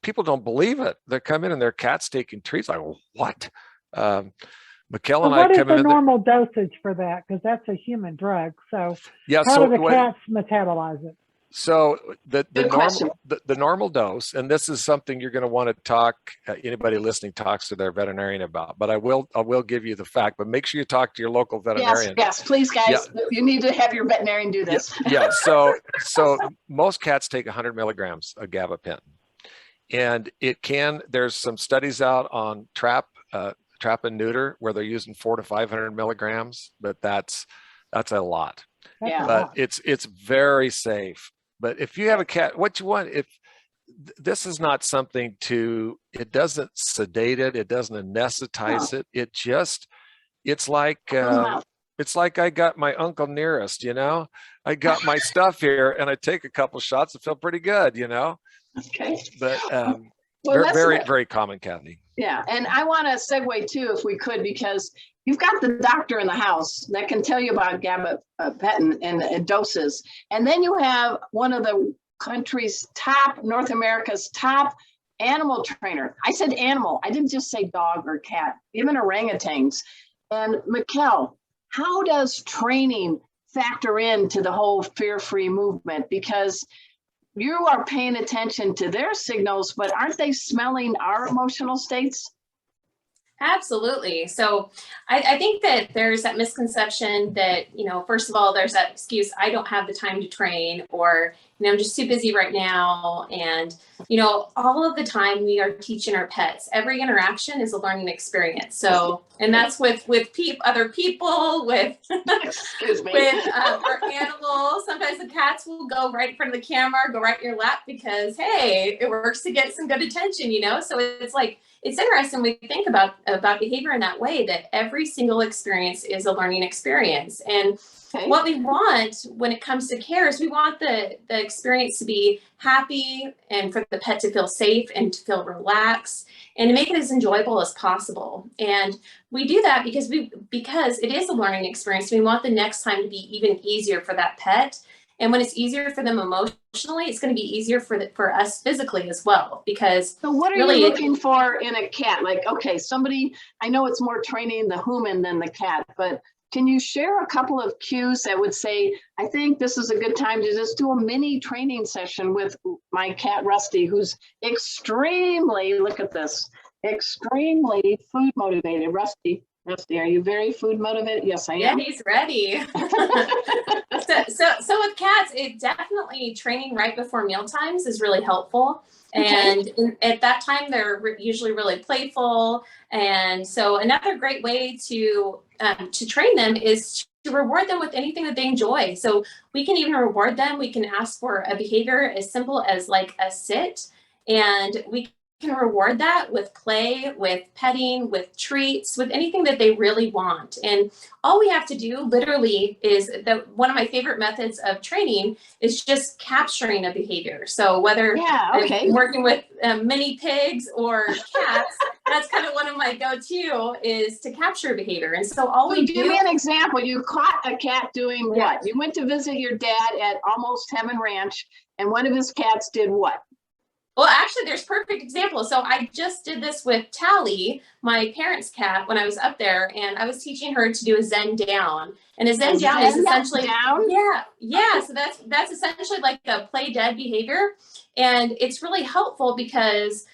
Speaker 3: people don't believe it. They come in and their cat's taking treats. Like, what? Mikkel and I
Speaker 4: what is
Speaker 3: come
Speaker 4: the
Speaker 3: in.
Speaker 4: normal dosage for that? Because that's a human drug. So
Speaker 3: Yeah.
Speaker 4: how
Speaker 3: So
Speaker 4: do the cats metabolize it?
Speaker 3: So the
Speaker 1: question.
Speaker 3: normal dose, and this is something you're going to want to talk, anybody listening talks to their veterinarian about, but I will give you the fact, but make sure you talk to your local veterinarian.
Speaker 1: Yes, please, guys.
Speaker 3: Yeah.
Speaker 1: You need to have your veterinarian do this.
Speaker 3: Yeah. So most cats take 100 milligrams of gabapentin, and there's some studies out on trap and neuter where they're using 400 to 500 milligrams, but that's a lot.
Speaker 1: Yeah.
Speaker 3: But it's very safe. But if you have a cat, what you want, if this is not something it doesn't sedate it, it doesn't anesthetize it. It's like I got my Uncle Nearest, I got my stuff here and I take a couple shots and feel pretty good,
Speaker 1: Okay.
Speaker 3: But
Speaker 1: Well,
Speaker 3: very, very common, Kathy.
Speaker 1: Yeah, and I want to segue too, if we could, because you've got the doctor in the house that can tell you about gabapentin and doses. And then you have one of the country's top, North America's top animal trainer. I said animal. I didn't just say dog or cat, even orangutans. And Mikkel, how does training factor into the whole fear-free movement? Because you are paying attention to their signals, but aren't they smelling our emotional states?
Speaker 2: Absolutely. So I think that there's that misconception that, first of all, there's that excuse, I don't have the time to train, or, I'm just too busy right now. And, all of the time we are teaching our pets. Every interaction is a learning experience. So, and that's with other people, with,
Speaker 1: Excuse me.
Speaker 2: with our animals. Sometimes the cats will go right in front of the camera, go right in your lap because, hey, it works to get some good attention, So it's like, it's interesting when we think about behavior in that way, that every single experience is a learning experience. And what we want when it comes to care is we want the experience to be happy and for the pet to feel safe and to feel relaxed and to make it as enjoyable as possible. And we do that because it is a learning experience. We want the next time to be even easier for that pet. And when it's easier for them emotionally, it's going to be easier for us physically as well. Because
Speaker 1: so what are you looking for in a cat? Like, okay, I know it's more training the human than the cat, but can you share a couple of cues that would say, I think this is a good time to just do a mini training session with my cat, Rusty, who's extremely food motivated. Rusty, are you very food motivated? Yes, I am.
Speaker 2: Yeah, he's ready. So with cats, it definitely training right before meal times is really helpful. And at that time, they're usually really playful. And so another great way to train them is to reward them with anything that they enjoy. So we can even reward them. We can ask for a behavior as simple as like a sit, and we can reward that with play, with petting, with treats, with anything that they really want. And all we have to do literally is one of my favorite methods of training is just capturing a behavior. So whether I'm working with mini pigs or cats, that's kind of one of my go-to is to capture behavior. And so give
Speaker 1: me an example. You caught a cat doing what? You went to visit your dad at Almost Heaven Ranch, and one of his cats did what?
Speaker 2: Well, actually, there's perfect examples. So I just did this with Tally, my parents' cat, when I was up there, and I was teaching her to do a Zen down. And a Zen down is essentially Yeah. So that's essentially like a play dead behavior, and it's really helpful because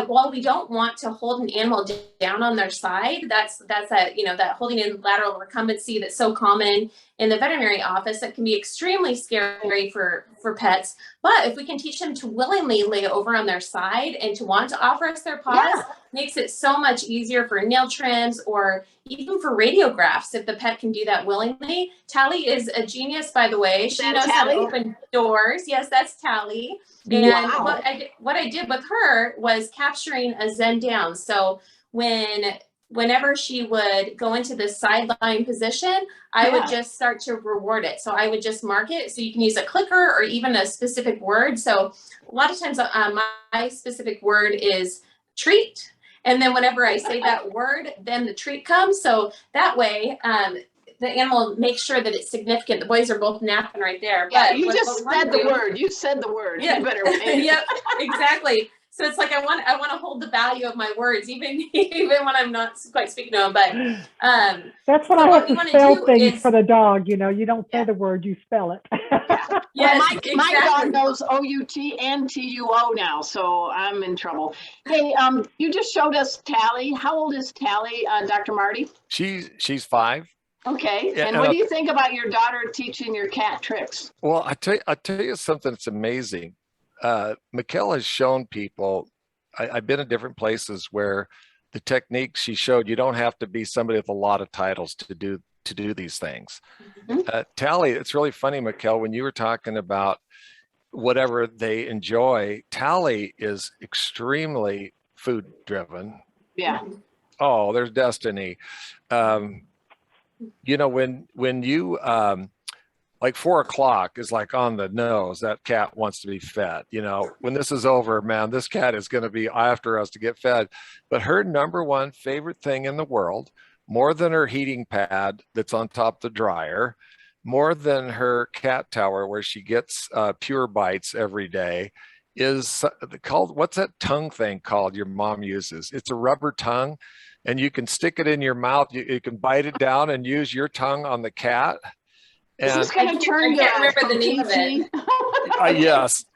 Speaker 2: while we don't want to hold an animal down on their side, that's that holding in lateral recumbency that's so common in the veterinary office that can be extremely scary for pets. But if we can teach them to willingly lay over on their side and to want to offer us their paws, makes it so much easier for nail trims or even for radiographs if the pet can do that willingly. Tally is a genius, by the way. She knows how to open doors. Yes, that's Tally. And
Speaker 1: Wow.
Speaker 2: what I did with her was capturing a Zen down. So whenever she would go into the sideline position, I would just start to reward it. So I would just mark it. So you can use a clicker or even a specific word. So a lot of times my specific word is treat. And then whenever I say that word, then the treat comes. So that way, the animal makes sure that it's significant. The boys are both napping right there.
Speaker 1: Yeah,
Speaker 2: but
Speaker 1: you just said the word. You said the word.
Speaker 2: Yeah.
Speaker 1: You better wait.
Speaker 2: Yep, exactly. So it's like I want to hold the value of my words, even when I'm not quite speaking to them. But
Speaker 4: that's what
Speaker 2: so
Speaker 4: I
Speaker 2: what
Speaker 4: have
Speaker 2: we
Speaker 4: to
Speaker 2: wanna
Speaker 4: spell
Speaker 2: do
Speaker 4: things
Speaker 2: is-
Speaker 4: for the dog. You know, you don't say the word, you spell it.
Speaker 2: Yes,
Speaker 1: Well, my dog
Speaker 2: exactly.
Speaker 1: knows O-U-T and T-U-O now, so I'm in trouble. Hey, you just showed us Tally. How old is Tally, Dr. Marty?
Speaker 3: She's 5.
Speaker 1: Okay,
Speaker 3: Yeah,
Speaker 1: and what do you think about your daughter teaching your cat tricks?
Speaker 3: Well, I tell you something that's amazing. Mikkel has shown people. I've been in different places where the techniques she showed, you don't have to be somebody with a lot of titles to do these things.
Speaker 1: Mhm.
Speaker 3: Tally, it's really funny, Mikkel, when you were talking about whatever they enjoy. Tally is extremely food driven.
Speaker 1: Yeah.
Speaker 3: Oh, there's Destiny. You know, when you like 4 o'clock is like on the nose, that cat wants to be fed. You know, when this is over, man, this cat is going to be after us to get fed. But her number one favorite thing in the world, more than her heating pad that's on top of the dryer, more than her cat tower where she gets pure bites every day, is called, what's that tongue thing called your mom uses? It's a rubber tongue, and you can stick it in your mouth. You can bite it down and use your tongue on the cat.
Speaker 1: Is
Speaker 3: And
Speaker 1: this going to turn
Speaker 2: I can't remember the name of it.
Speaker 3: yes.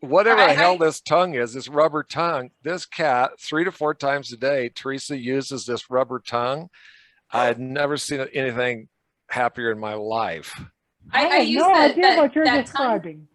Speaker 3: Whatever the hell this tongue is, this rubber tongue, this cat 3 to 4 times a day, Teresa uses this rubber tongue. I had never seen anything happier in my life.
Speaker 4: I have no idea what you're describing.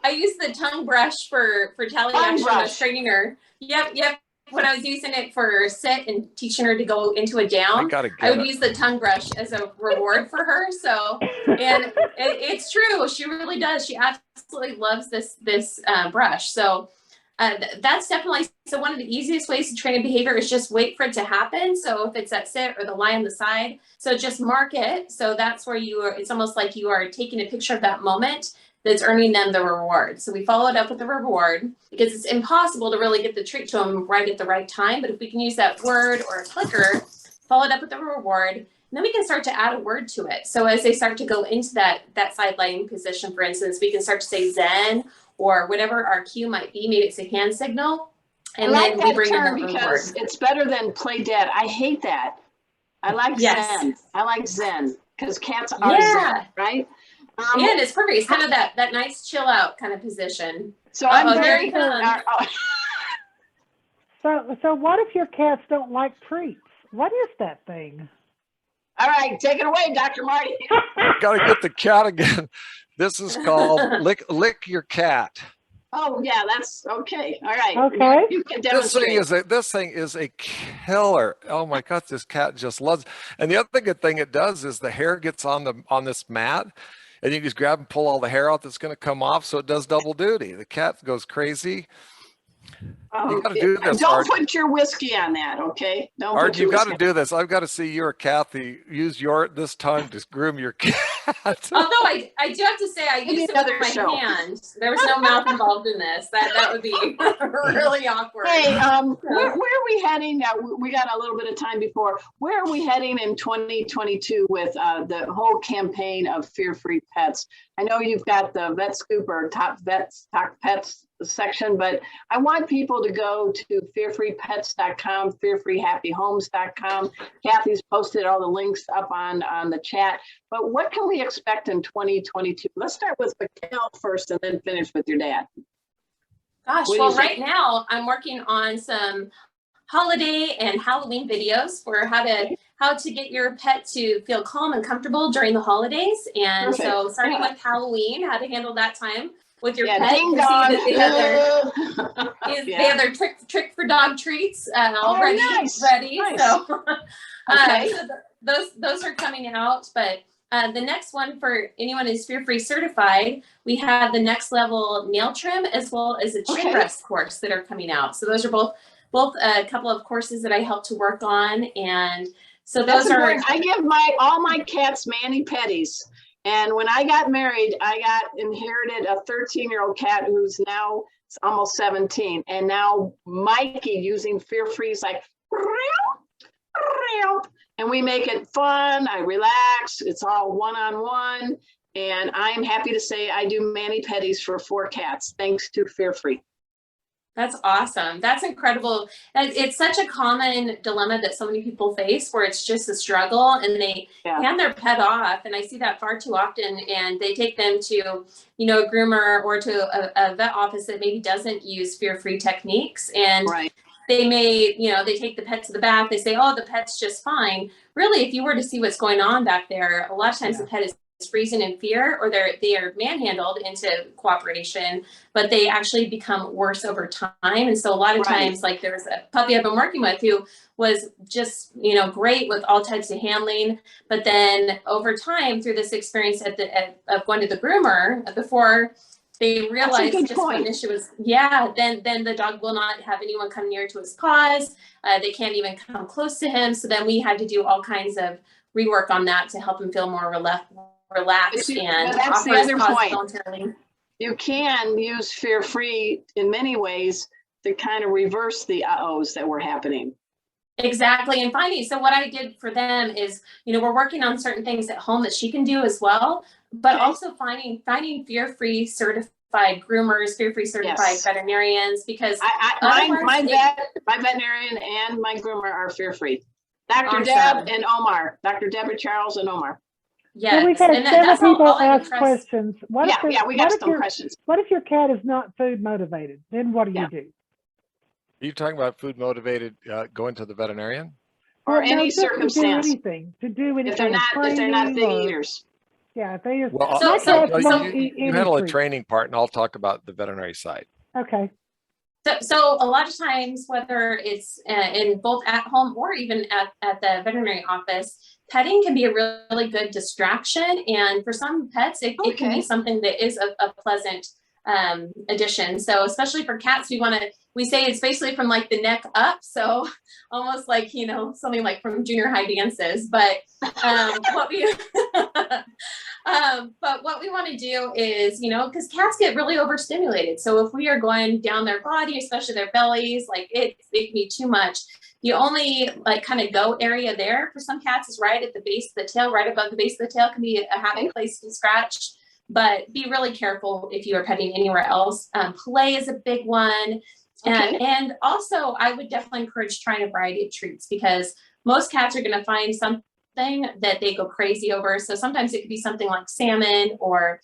Speaker 2: I use the tongue brush for Tally actually when I was training her. Yep. When I was using it for sit and teaching her to go into a down, I would use the tongue brush as a reward for her. So, and it's true. She really does. She absolutely loves this brush. So that's definitely, so one of the easiest ways to train a behavior is just wait for it to happen. So if it's at sit or the lie on the side, so just mark it. So that's where it's almost like you are taking a picture of that moment that's earning them the reward. So we followed up with the reward because it's impossible to really get the treat to them right at the right time. But if we can use that word or a clicker, follow it up with the reward, and then we can start to add a word to it. So as they start to go into that sideline position, for instance, we can start to say Zen or whatever our cue might be. Maybe it's a hand signal. And
Speaker 1: I like
Speaker 2: then we
Speaker 1: that
Speaker 2: bring in
Speaker 1: term
Speaker 2: the
Speaker 1: because
Speaker 2: reward.
Speaker 1: it's better than play dead. I hate that. I like Zen. I like Zen because cats are Zen, right?
Speaker 2: And it's perfect. It's kind of that nice chill out kind of position.
Speaker 1: So I'm very
Speaker 4: So what if your cats don't like treats? What is that thing?
Speaker 1: All right, take it away, Dr. Marty.
Speaker 3: Got to get the cat again. This is called lick your cat.
Speaker 1: Oh yeah, that's okay. All right.
Speaker 4: Okay.
Speaker 1: You can demonstrate.
Speaker 3: This thing is a killer. Oh my God, this cat just loves. And the other good thing it does is the hair gets on this mat, and you just grab and pull all the hair out that's going to come off. So it does double duty. The cat goes crazy.
Speaker 1: Oh,
Speaker 3: you got to do this.
Speaker 1: Don't
Speaker 3: Art.
Speaker 1: put your whiskey on that, okay? Don't
Speaker 3: Art,
Speaker 1: put
Speaker 3: you've got to do this. I've got to see you or Kathy use this tongue to groom your cat.
Speaker 2: Although I do have to say I used it with my hand. There was no mouth involved in this. That would be really awkward.
Speaker 1: Hey, where are we heading now? We got a little bit of time before. Where are we heading in 2022 with the whole campaign of fear-free pets? I know you've got the Vet Scoop or Top Pets section, but I want people to go to fearfreepets.com, fearfreehappyhomes.com. Kathy's posted all the links up on the chat. But what can we expect in 2022? Let's start with Mikkel first and then finish with your dad.
Speaker 2: Gosh, well, right now I'm working on some holiday and Halloween videos for how to get your pet to feel calm and comfortable during the holidays. And so starting with Halloween, how to handle that time. with your
Speaker 1: Yeah,
Speaker 2: pet.
Speaker 1: ding
Speaker 2: You can see
Speaker 1: dong.
Speaker 2: that they have their trick for dog treats already
Speaker 1: nice.
Speaker 2: ready.
Speaker 1: Nice.
Speaker 2: So,
Speaker 1: Okay.
Speaker 2: so those are coming out. But the next one for anyone who's fear-free certified, we have the next level nail trim as well as a chin rest course that are coming out. So those are both a couple of courses that I help to work on, and so those are.
Speaker 1: I give all my cats mani-pedis. And when I got married, I inherited a 13-year-old cat who's now almost 17. And now Mikey, using Fear-Free, is like, and we make it fun. I relax. It's all one-on-one. And I'm happy to say I do mani-pedis for 4 cats, thanks to Fear-Free.
Speaker 2: That's awesome. That's incredible. It's such a common dilemma that so many people face, where it's just a struggle and they hand their pet off. And I see that far too often, and they take them to, a groomer or to a vet office that maybe doesn't use fear-free techniques. And they may, they take the pet to the back. They say, oh, the pet's just fine. Really, if you were to see what's going on back there, a lot of times the pet is freezing in fear, or they are manhandled into cooperation, but they actually become worse over time. And so a lot of times, like there was a puppy I've been working with who was just, great with all types of handling. But then over time, through this experience of going to the groomer, before they realized just what an issue was, then the dog will not have anyone come near to his paws. They can't even come close to him. So then we had to do all kinds of rework on that to help him feel more relaxed and
Speaker 1: that's the other point.
Speaker 2: Voluntarily.
Speaker 1: You can use fear-free in many ways to kind of reverse the uh-ohs that were happening.
Speaker 2: Exactly. And so what I did for them is, we're working on certain things at home that she can do as well, but also finding fear-free certified groomers, fear-free certified veterinarians, because my
Speaker 1: veterinarian and my groomer are fear-free. Dr. Deb and Omar, Dr. Deborah Charles and Omar.
Speaker 2: Yes.
Speaker 4: So we've had several people ask questions.
Speaker 1: We got some questions.
Speaker 4: What if your cat is not food motivated? Then what do you do?
Speaker 3: Are you talking about food motivated going to the veterinarian?
Speaker 1: Or any circumstance.
Speaker 4: To do anything.
Speaker 1: If they're not big eaters.
Speaker 4: Yeah, if they
Speaker 3: you handle a training part, and I'll talk about the veterinary side.
Speaker 4: Okay.
Speaker 2: So a lot of times, whether it's in both at home or even at the veterinary office, petting can be a really good distraction. And for some pets, it can be something that is a pleasant addition. So especially for cats, we say it's basically from like the neck up. So almost like, something like from junior high dances. But what we want to do is, because cats get really overstimulated. So if we are going down their body, especially their bellies, like it can be too much. The only kind of go area there for some cats is right at the base of the tail, right above the base of the tail can be a happy place to scratch. But be really careful if you are petting anywhere else. Play is a big one. And also I would definitely encourage trying a variety of treats, because most cats are going to find something that they go crazy over. So sometimes it could be something like salmon or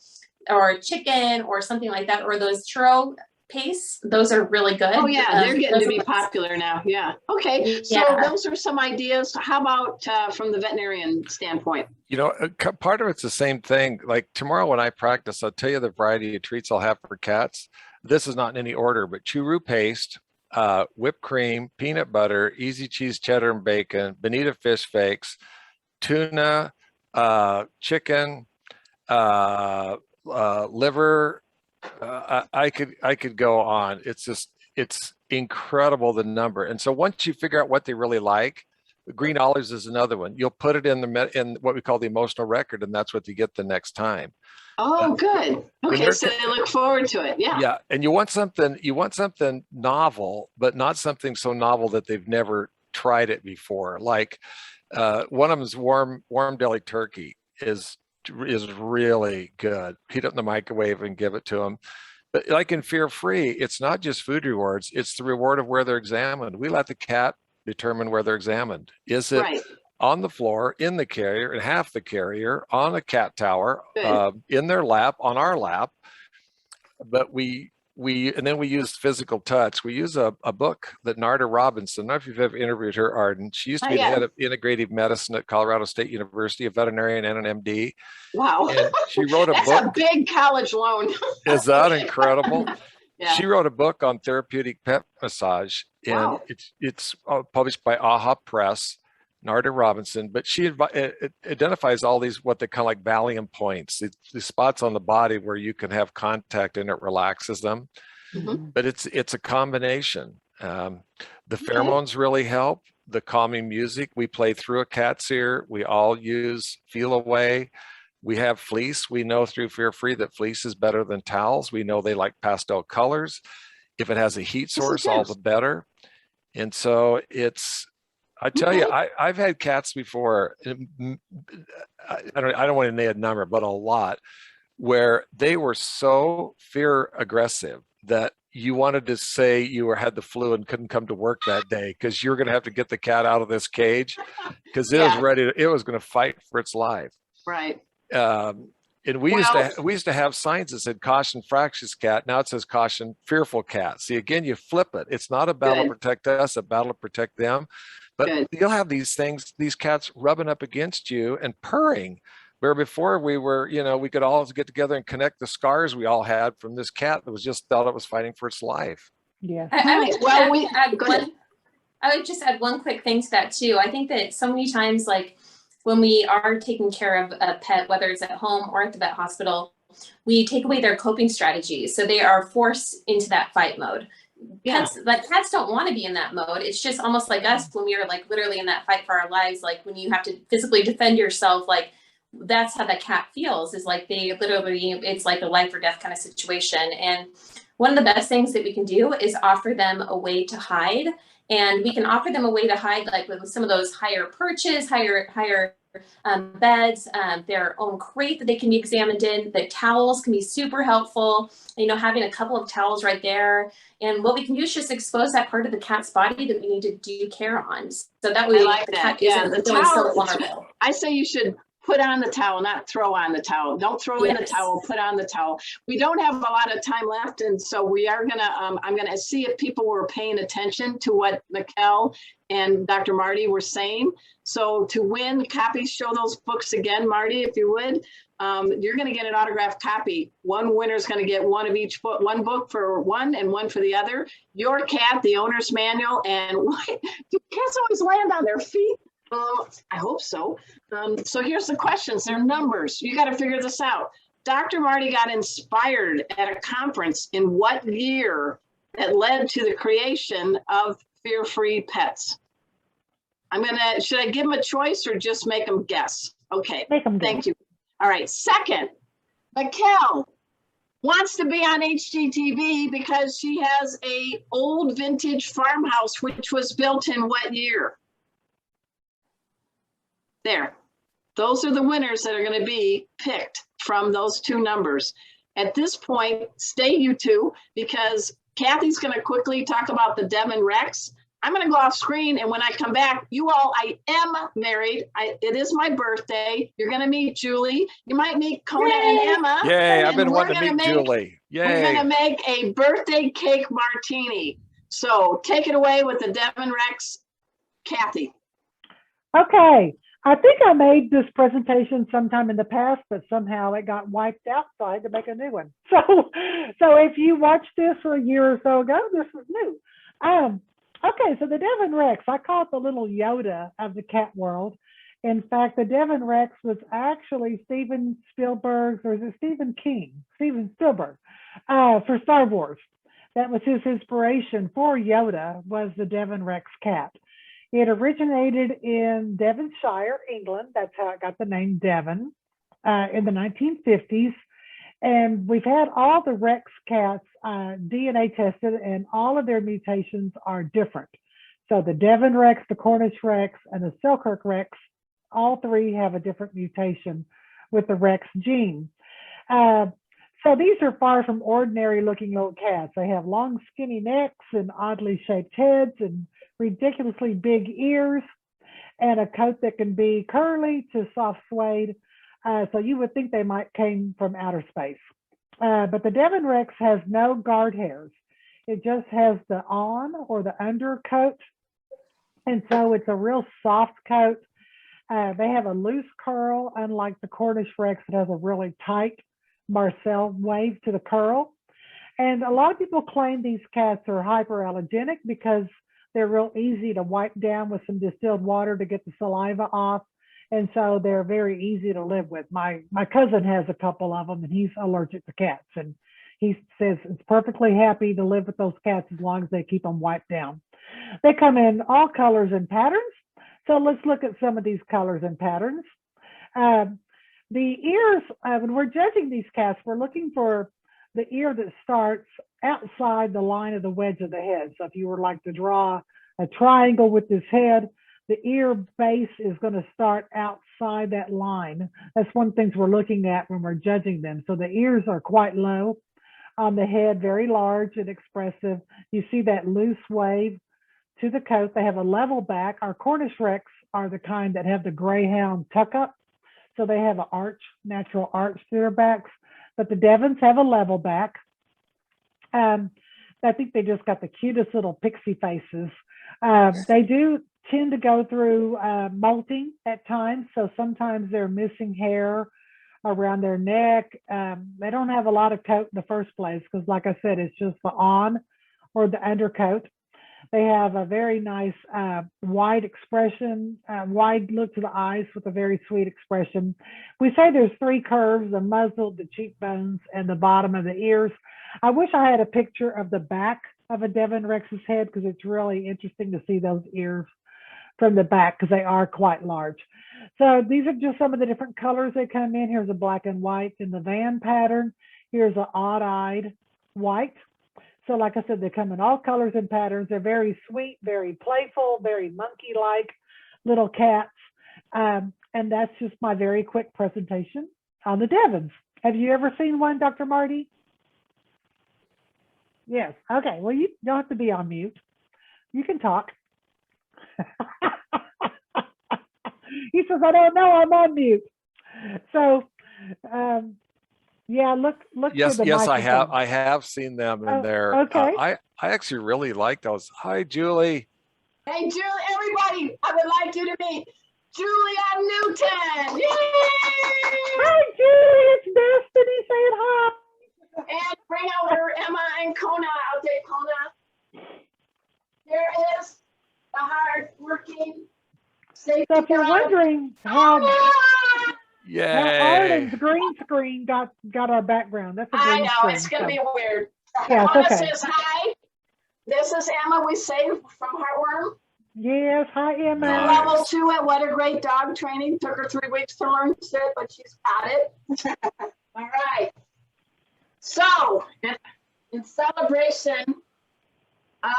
Speaker 2: chicken or something like that, or those churro pastes. Those are really good.
Speaker 1: Oh yeah, they're getting to be popular now. Yeah. Okay. So those are some ideas. How about from the veterinarian standpoint?
Speaker 3: Part of it's the same thing. Like tomorrow when I practice, I'll tell you the variety of treats I'll have for cats. This is not in any order, but churro paste, whipped cream, peanut butter, easy cheese, cheddar and bacon, bonita fish flakes, tuna, chicken, liver. I could go on. It's incredible, the number. And so once you figure out what they really like, green olives is another one. You'll put it in what we call the emotional record, and that's what you get the next time.
Speaker 1: Oh, good. Okay, so they look forward to it. Yeah.
Speaker 3: Yeah, and you want something novel, but not something so novel that they've never tried it before. Like one of them is warm deli turkey is really good. Heat it in the microwave and give it to them. But like in Fear Free, it's not just food rewards, it's the reward of where they're examined. We let the cat determine where they're examined. Is it on the floor, in the carrier, in half the carrier, on a cat tower, in their lap, on our lap? But we and then we use physical touch. We use a book that Narda Robinson, I don't know if you've ever interviewed her, Arden. She used to be the head of integrative medicine at Colorado State University, a veterinarian and an MD.
Speaker 1: Wow.
Speaker 3: And she wrote a
Speaker 1: That's
Speaker 3: book.
Speaker 1: a big college loan.
Speaker 3: Is that incredible?
Speaker 1: Yeah.
Speaker 3: She wrote a book on therapeutic pet massage, and
Speaker 1: Wow.
Speaker 3: it's published by AHA Press, Narda Robinson, but she it identifies all these, what they call like Valium points, the spots on the body where you can have contact and it relaxes them.
Speaker 1: Mhm.
Speaker 3: But it's a combination. The pheromones really help. The calming music, we play through a cat's ear. We all use Feel Away. We have fleece. We know through Fear Free that fleece is better than towels. We know they like pastel colors. If it has a heat source, all the better. And so I tell you, I've had cats before. I don't want to name a number, but a lot, where they were so fear aggressive that you wanted to say you had the flu and couldn't come to work that day because you're going to have to get the cat out of this cage because it was ready. It was going to fight for its life.
Speaker 1: Right.
Speaker 3: And we used to have signs that said caution fractious cat. Now it says caution fearful cat. See, again, you flip it. It's not a battle to protect us, a battle to protect them. But you'll have these cats rubbing up against you and purring, where before we were, we could all get together and connect the scars we all had from this cat that was just thought it was fighting for its life.
Speaker 4: Yeah.
Speaker 2: I would just add one quick thing to that too. I think that so many times, like when we are taking care of a pet, whether it's at home or at the vet hospital, we take away their coping strategies. So they are forced into that fight mode. Cats don't want to be in that mode. It's just almost like us when we are like literally in that fight for our lives. Like when you have to physically defend yourself, like that's how the cat feels, is like they literally, it's like a life or death kind of situation. And one of the best things that we can do is offer them a way to hide. And we can offer them a way to hide, like with some of those higher perches, higher beds, their own crate that they can be examined in. The towels can be super helpful, having a couple of towels right there. And what we can do is just expose that part of the cat's body that we need to do care on. So that way the cat isn't feeling so vulnerable. I
Speaker 1: say you should put on the towel, not throw on the towel. Don't throw in the towel, put on the towel. We don't have a lot of time left. And so we are I'm gonna see if people were paying attention to what Mikkel and Dr. Marty were saying. So to win copies, show those books again, Marty, if you would. You're gonna get an autographed copy. One winner's gonna get one of each book, one book for one and one for the other. Your Cat, the Owner's Manual, and do cats always land on their feet? I hope so. So here's the questions. They're numbers. You got to figure this out. Dr. Marty got inspired at a conference in what year that led to the creation of Fear-Free Pets? Should I give them a choice or just make them guess? Okay, thank you. All right, second, Mikkel wants to be on HGTV because she has a old vintage farmhouse, which was built in what year? There, those are the winners that are going to be picked from those two numbers. At this point, stay you two, because Kathy's going to quickly talk about the Devon Rex. I'm going to go off screen, and when I come back, I am married. It is my birthday. You're going to meet Julie. You might meet Kona and Emma.
Speaker 3: Yay, I've been wanting to meet Julie. Yay.
Speaker 1: We're going to make a birthday cake martini. So take it away with the Devon Rex, Kathy.
Speaker 4: Okay. I think I made this presentation sometime in the past, but somehow it got wiped out, so I had to make a new one. So if you watched this a year or so ago, this is new. Okay, so the Devon Rex, I call it the little Yoda of the cat world. In fact, the Devon Rex was actually Steven Spielberg, or is it Stephen King? Steven Spielberg, for Star Wars. That was his inspiration for Yoda, was the Devon Rex cat. It originated in Devonshire, England. That's how it got the name Devon in the 1950s. And we've had all the Rex cats DNA tested, and all of their mutations are different. So the Devon Rex, the Cornish Rex, and the Selkirk Rex, all three have a different mutation with the Rex gene. So these are far from ordinary looking little cats. They have long skinny necks and oddly shaped heads and ridiculously big ears, and a coat that can be curly to soft suede. So you would think they might came from outer space. But the Devon Rex has no guard hairs. It just has the on or the undercoat. And so it's a real soft coat. They have a loose curl, unlike the Cornish Rex that has a really tight Marcel wave to the curl. And a lot of people claim these cats are hyperallergenic because they're real easy to wipe down with some distilled water to get the saliva off. And so they're very easy to live with. My cousin has a couple of them and he's allergic to cats. And he says it's perfectly happy to live with those cats as long as they keep them wiped down. They come in all colors and patterns. So let's look at some of these colors and patterns. The ears, when we're judging these cats, we're looking for the ear that starts outside the line of the wedge of the head. So if you were like to draw a triangle with this head, the ear base is going to start outside that line. That's one of the things we're looking at when we're judging them. So the ears are quite low on the head, very large and expressive. You see that loose wave to the coat. They have a level back. Our Cornish Rex are the kind that have the greyhound tuck up. So they have an arch, natural arch to their backs. But the Devons have a level back. I think they just got the cutest little pixie faces. They do tend to go through molting at times. So sometimes they're missing hair around their neck. They don't have a lot of coat in the first place because, like I said, it's just the on or the undercoat. They have a very nice wide expression, wide look to the eyes with a very sweet expression. We say there's three curves: the muzzle, the cheekbones, and the bottom of the ears. I wish I had a picture of the back of a Devon Rex's head because it's really interesting to see those ears from the back because they are quite large. So these are just some of the different colors they come in. Here's a black and white in the van pattern. Here's an odd-eyed white. So like I said, they come in all colors and patterns. They're very sweet, very playful, very monkey-like little cats. And that's just my very quick presentation on the Devons. Have you ever seen one, Dr. Marty? Yes. Okay. Well, you don't have to be on mute. You can talk. He says, I don't know, I'm on mute. So, yeah, look.
Speaker 3: Yes,
Speaker 4: for the
Speaker 3: yes,
Speaker 4: microphone.
Speaker 3: I have seen them in there.
Speaker 4: Okay.
Speaker 3: I actually really like those. Hi, Julie.
Speaker 1: Hey, Julie, everybody, I would like you to meet Julia Newton. Yay!
Speaker 4: Hi, Julie, it's Destiny saying hi.
Speaker 1: And bring out her Emma and Kona. I'll take Kona. Here is the hard-working safety
Speaker 4: So if you're
Speaker 1: dog.
Speaker 4: wondering how
Speaker 3: Yay.
Speaker 4: Arden's green screen got our background, that's a green
Speaker 1: I know,
Speaker 4: screen.
Speaker 1: it's going to be weird.
Speaker 4: Yeah, it's
Speaker 1: Kona
Speaker 4: okay.
Speaker 1: says hi. This is Emma we saved from Heartworm.
Speaker 4: Yes, hi, Emma.
Speaker 3: Nice.
Speaker 1: Level 2 at What a Great Dog Training. Took her 3 weeks to learn sit, but she's got it. All right. So, in celebration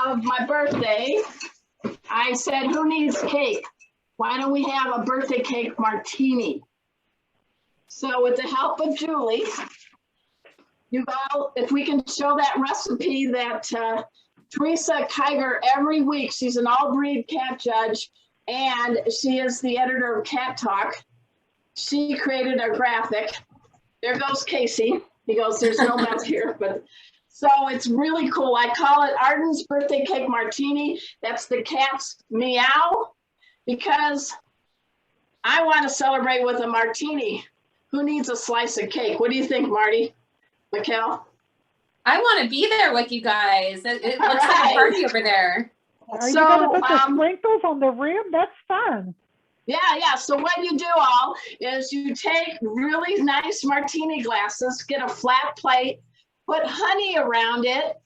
Speaker 1: of my birthday, I said, who needs cake? Why don't we have a birthday cake martini? So with the help of Julie, you all, if we can show that recipe that Teresa Kiger, every week, she's an all-breed cat judge, and she is the editor of Cat Talk. She created a graphic. There goes Casey. He goes, there's no mess here, but so it's really cool. I call it Arden's Birthday Cake Martini. That's the cat's meow, because I want to celebrate with a martini. Who needs a slice of cake? What do you think, Marty? Mikkel?
Speaker 2: I want to be there with you guys. It looks like a party over there.
Speaker 4: Are you going to put the sprinkles on the rim? That's fun.
Speaker 1: Yeah. So what you do all is you take really nice martini glasses, get a flat plate, put honey around it,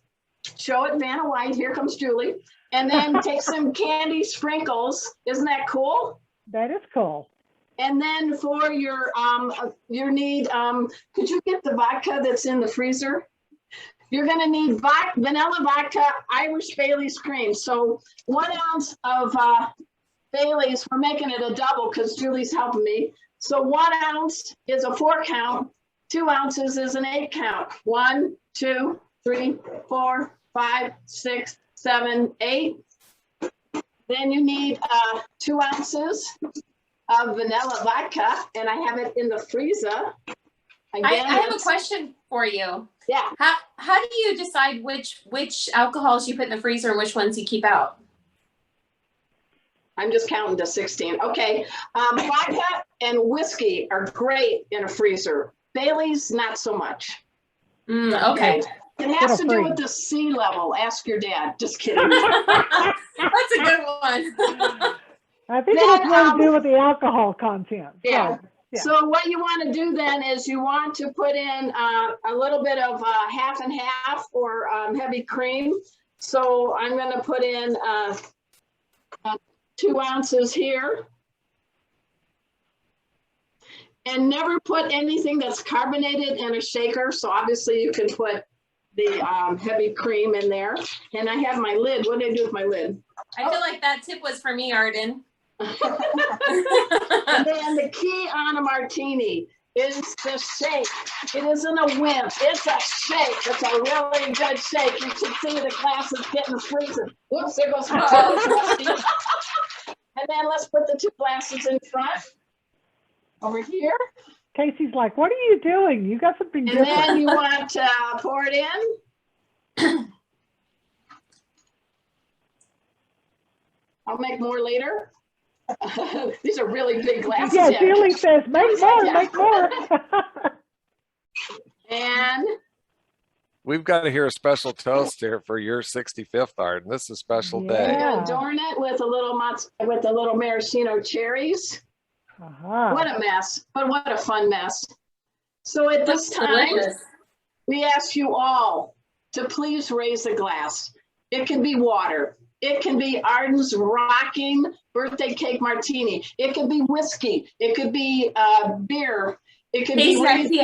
Speaker 1: show it Vanna White, here comes Julie, and then take some candy sprinkles. Isn't that cool?
Speaker 4: That is cool.
Speaker 1: And then for your need, could you get the vodka that's in the freezer? You're gonna need vanilla vodka, Irish Bailey's cream. So 1 ounce of Bailey's, we're making it a double because Julie's helping me. So 1 ounce is a 4 count, 2 ounces is an 8 count. 1, 2, 3, 4, 5, 6, 7, 8. Then you need 2 ounces of vanilla vodka, and I have it in the freezer.
Speaker 2: I have a question for you.
Speaker 1: Yeah.
Speaker 2: How do you decide which alcohols you put in the freezer and which ones you keep out?
Speaker 1: I'm just counting to 16. Okay. Vodka and whiskey are great in a freezer. Bailey's, not so much.
Speaker 2: Okay.
Speaker 1: It has to do with the sea level. Ask your dad. Just kidding.
Speaker 2: That's a good one.
Speaker 4: I think it has more to do with the alcohol content.
Speaker 1: Yeah.
Speaker 4: So, yeah.
Speaker 1: So what you want to do then is you want to put in a little bit of half and half or heavy cream. So I'm going to put in 2 ounces here. And never put anything that's carbonated in a shaker. So obviously you can put the heavy cream in there. And I have my lid. What did I do with my lid?
Speaker 2: I feel like that tip was for me, Arden.
Speaker 1: And then the key on a martini is the shake. It isn't a wimp. It's a shake. It's a really good shake. You can see the glasses getting freezing. Whoops, there goes my toes. And then let's put the 2 glasses in front. Over here.
Speaker 4: Casey's like, what are you doing? You got something
Speaker 1: And
Speaker 4: different.
Speaker 1: then you want to pour it in. I'll make more later. These are really big glasses.
Speaker 4: Yeah, Julie says, make more,
Speaker 1: Yeah.
Speaker 4: make more.
Speaker 1: And
Speaker 3: We've got to hear a special toast here for your 65th, Arden. This is a special day.
Speaker 1: I'm
Speaker 4: Yeah.
Speaker 1: gonna adorn it with a little maraschino cherries.
Speaker 4: Uh-huh.
Speaker 1: What a mess, but what a fun mess. So at this
Speaker 2: That's
Speaker 1: time,
Speaker 2: delicious.
Speaker 1: we ask you all to please raise a glass. It can be water. It can be Arden's rocking birthday cake martini. It could be whiskey. It could be beer. It could be
Speaker 2: Casey,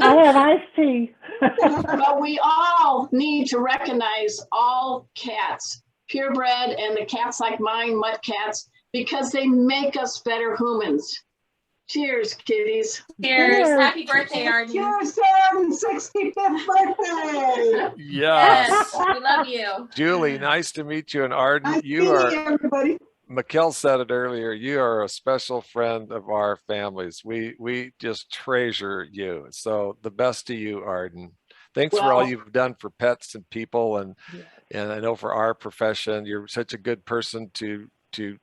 Speaker 4: I have iced tea.
Speaker 1: But we all need to recognize all cats, purebred and the cats like mine, mutt cats, because they make us better humans. Cheers, kitties.
Speaker 2: Cheers.
Speaker 4: Cheers.
Speaker 2: Happy birthday, Arden.
Speaker 5: Cheers, 65th birthday.
Speaker 3: Yes.
Speaker 2: We love you.
Speaker 3: Julie, nice to meet you. And Arden,
Speaker 5: Nice
Speaker 3: you
Speaker 5: meeting
Speaker 3: are,
Speaker 5: everybody.
Speaker 3: Mikkel said it earlier, you are a special friend of our families. We just treasure you. So the best to you, Arden. Thanks for all
Speaker 1: Well-
Speaker 3: you've done for pets and people. And
Speaker 4: Yeah.
Speaker 3: I know for our profession, you're such a good person to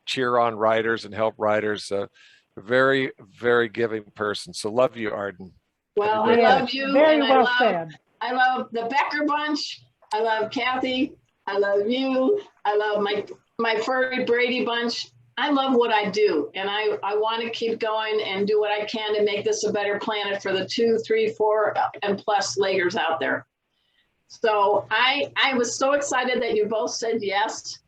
Speaker 3: cheer on riders and help riders. A very, very giving person. So love you, Arden.
Speaker 1: Well,
Speaker 3: Happy
Speaker 1: I
Speaker 3: birthday.
Speaker 1: love you.
Speaker 4: Very
Speaker 1: and
Speaker 4: well said.
Speaker 1: I love the Becker bunch. I love Kathy. I love you. I love my furry Brady bunch. I love what I do. And I want to keep going and do what I can to make this a better planet for the 2, 3, 4 and plus leggers out there. So I was so excited that you both said yes.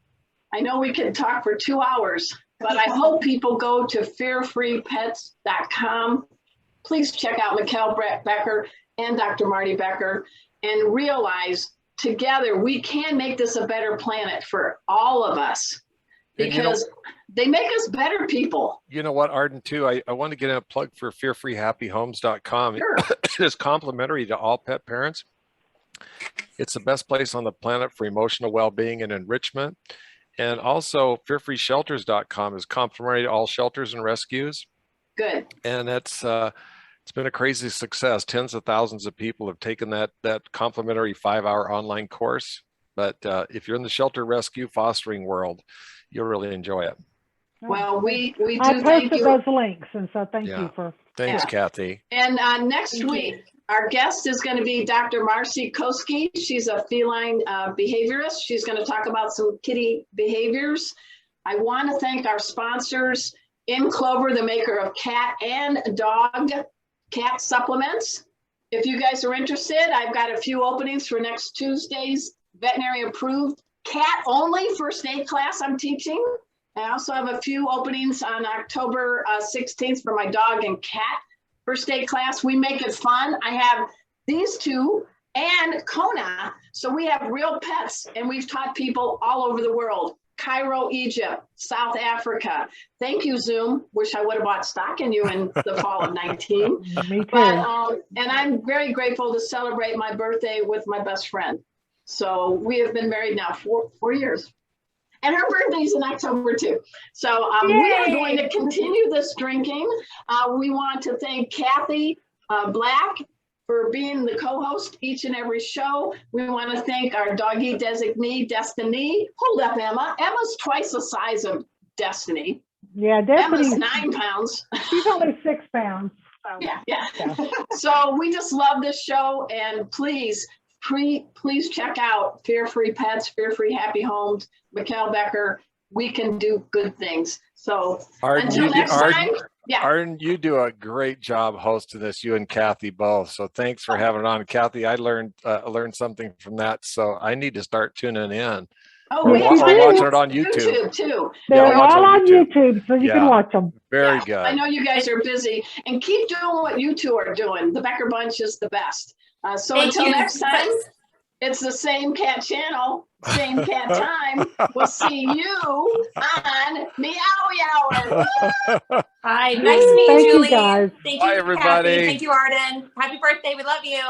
Speaker 1: I know we could talk for 2 hours, but I hope people go to fearfreepets.com. Please check out Mikkel Becker and Dr. Marty Becker and realize together we can make this a better planet for all of us
Speaker 3: And
Speaker 1: because they make us better people.
Speaker 3: You know what, Arden, too, I want to get in a plug for fearfreehappyhomes.com.
Speaker 1: Sure.
Speaker 3: It is complimentary to all pet parents. It's the best place on the planet for emotional well-being and enrichment. And also fearfreeshelters.com is complimentary to all shelters and rescues.
Speaker 1: Good.
Speaker 3: And it's been a crazy success. Tens of thousands of people have taken that complimentary 5-hour online course. But if you're in the shelter rescue fostering world, you'll really enjoy it.
Speaker 1: Well, we do
Speaker 4: I
Speaker 1: thank
Speaker 4: posted
Speaker 1: you.
Speaker 4: those links, and so thank
Speaker 3: Yeah.
Speaker 4: you for.
Speaker 3: Thanks,
Speaker 1: Yeah.
Speaker 3: Kathy.
Speaker 1: And next
Speaker 2: Thank
Speaker 1: week,
Speaker 2: you.
Speaker 1: our guest is going to be Dr. Marcie Koski. She's a feline behaviorist. She's going to talk about some kitty behaviors. I want to thank our sponsors, In Clover, the maker of cat and dog cat supplements. If you guys are interested, I've got a few openings for next Tuesday's veterinary approved cat only first aid class I'm teaching. I also have a few openings on October 16th for my dog and cat first aid class. We make it fun. I have these two and Kona. So we have real pets and we've taught people all over the world. Cairo, Egypt, South Africa. Thank you, Zoom. Wish I would have bought stock in you in the fall of 19.
Speaker 4: Me too.
Speaker 1: But, and I'm very grateful to celebrate my birthday with my best friend. So we have been married now for 4 years. And her birthday's in October too. So we are going to continue this drinking. We want to thank Kathy Black for being the co-host each and every show. We want to thank our doggy designee, Destiny. Hold up, Emma. Emma's twice the size of Destiny.
Speaker 4: Yeah,
Speaker 1: Emma's
Speaker 4: Destiny,
Speaker 1: 9 pounds.
Speaker 4: she's only 6 pounds. So.
Speaker 1: Yeah, yeah.
Speaker 4: Yeah.
Speaker 1: So we just love this show, and please check out Fear Free Pets, Fear Free Happy Homes, Mikkel Becker. We can do good things. So until next time. Yeah.
Speaker 3: Arden, you do a great job hosting this, you and Kathy both. So thanks for having it on. Kathy, I learned something from that. So I need to start tuning in.
Speaker 1: Oh,
Speaker 3: Or
Speaker 1: we
Speaker 3: watching
Speaker 1: have
Speaker 3: it on YouTube.
Speaker 1: too.
Speaker 4: They're
Speaker 3: Yeah, watch
Speaker 4: all
Speaker 3: on
Speaker 4: on
Speaker 3: YouTube.
Speaker 4: YouTube, so you can watch them.
Speaker 3: Very
Speaker 1: Yeah,
Speaker 3: good.
Speaker 1: I know you guys are busy, and keep doing what you two are doing. The Becker Bunch is the best. So
Speaker 2: Thank
Speaker 1: until
Speaker 2: you.
Speaker 1: next time, it's the same cat channel, same cat time. We'll see you on Meowy Hour.
Speaker 2: Hi, nice to meet you,
Speaker 4: Thank you,
Speaker 2: Julie.
Speaker 4: guys.
Speaker 2: Thank
Speaker 3: Bye,
Speaker 2: you,
Speaker 3: everybody.
Speaker 2: Kathy. Thank you, Arden. Happy birthday. We love you.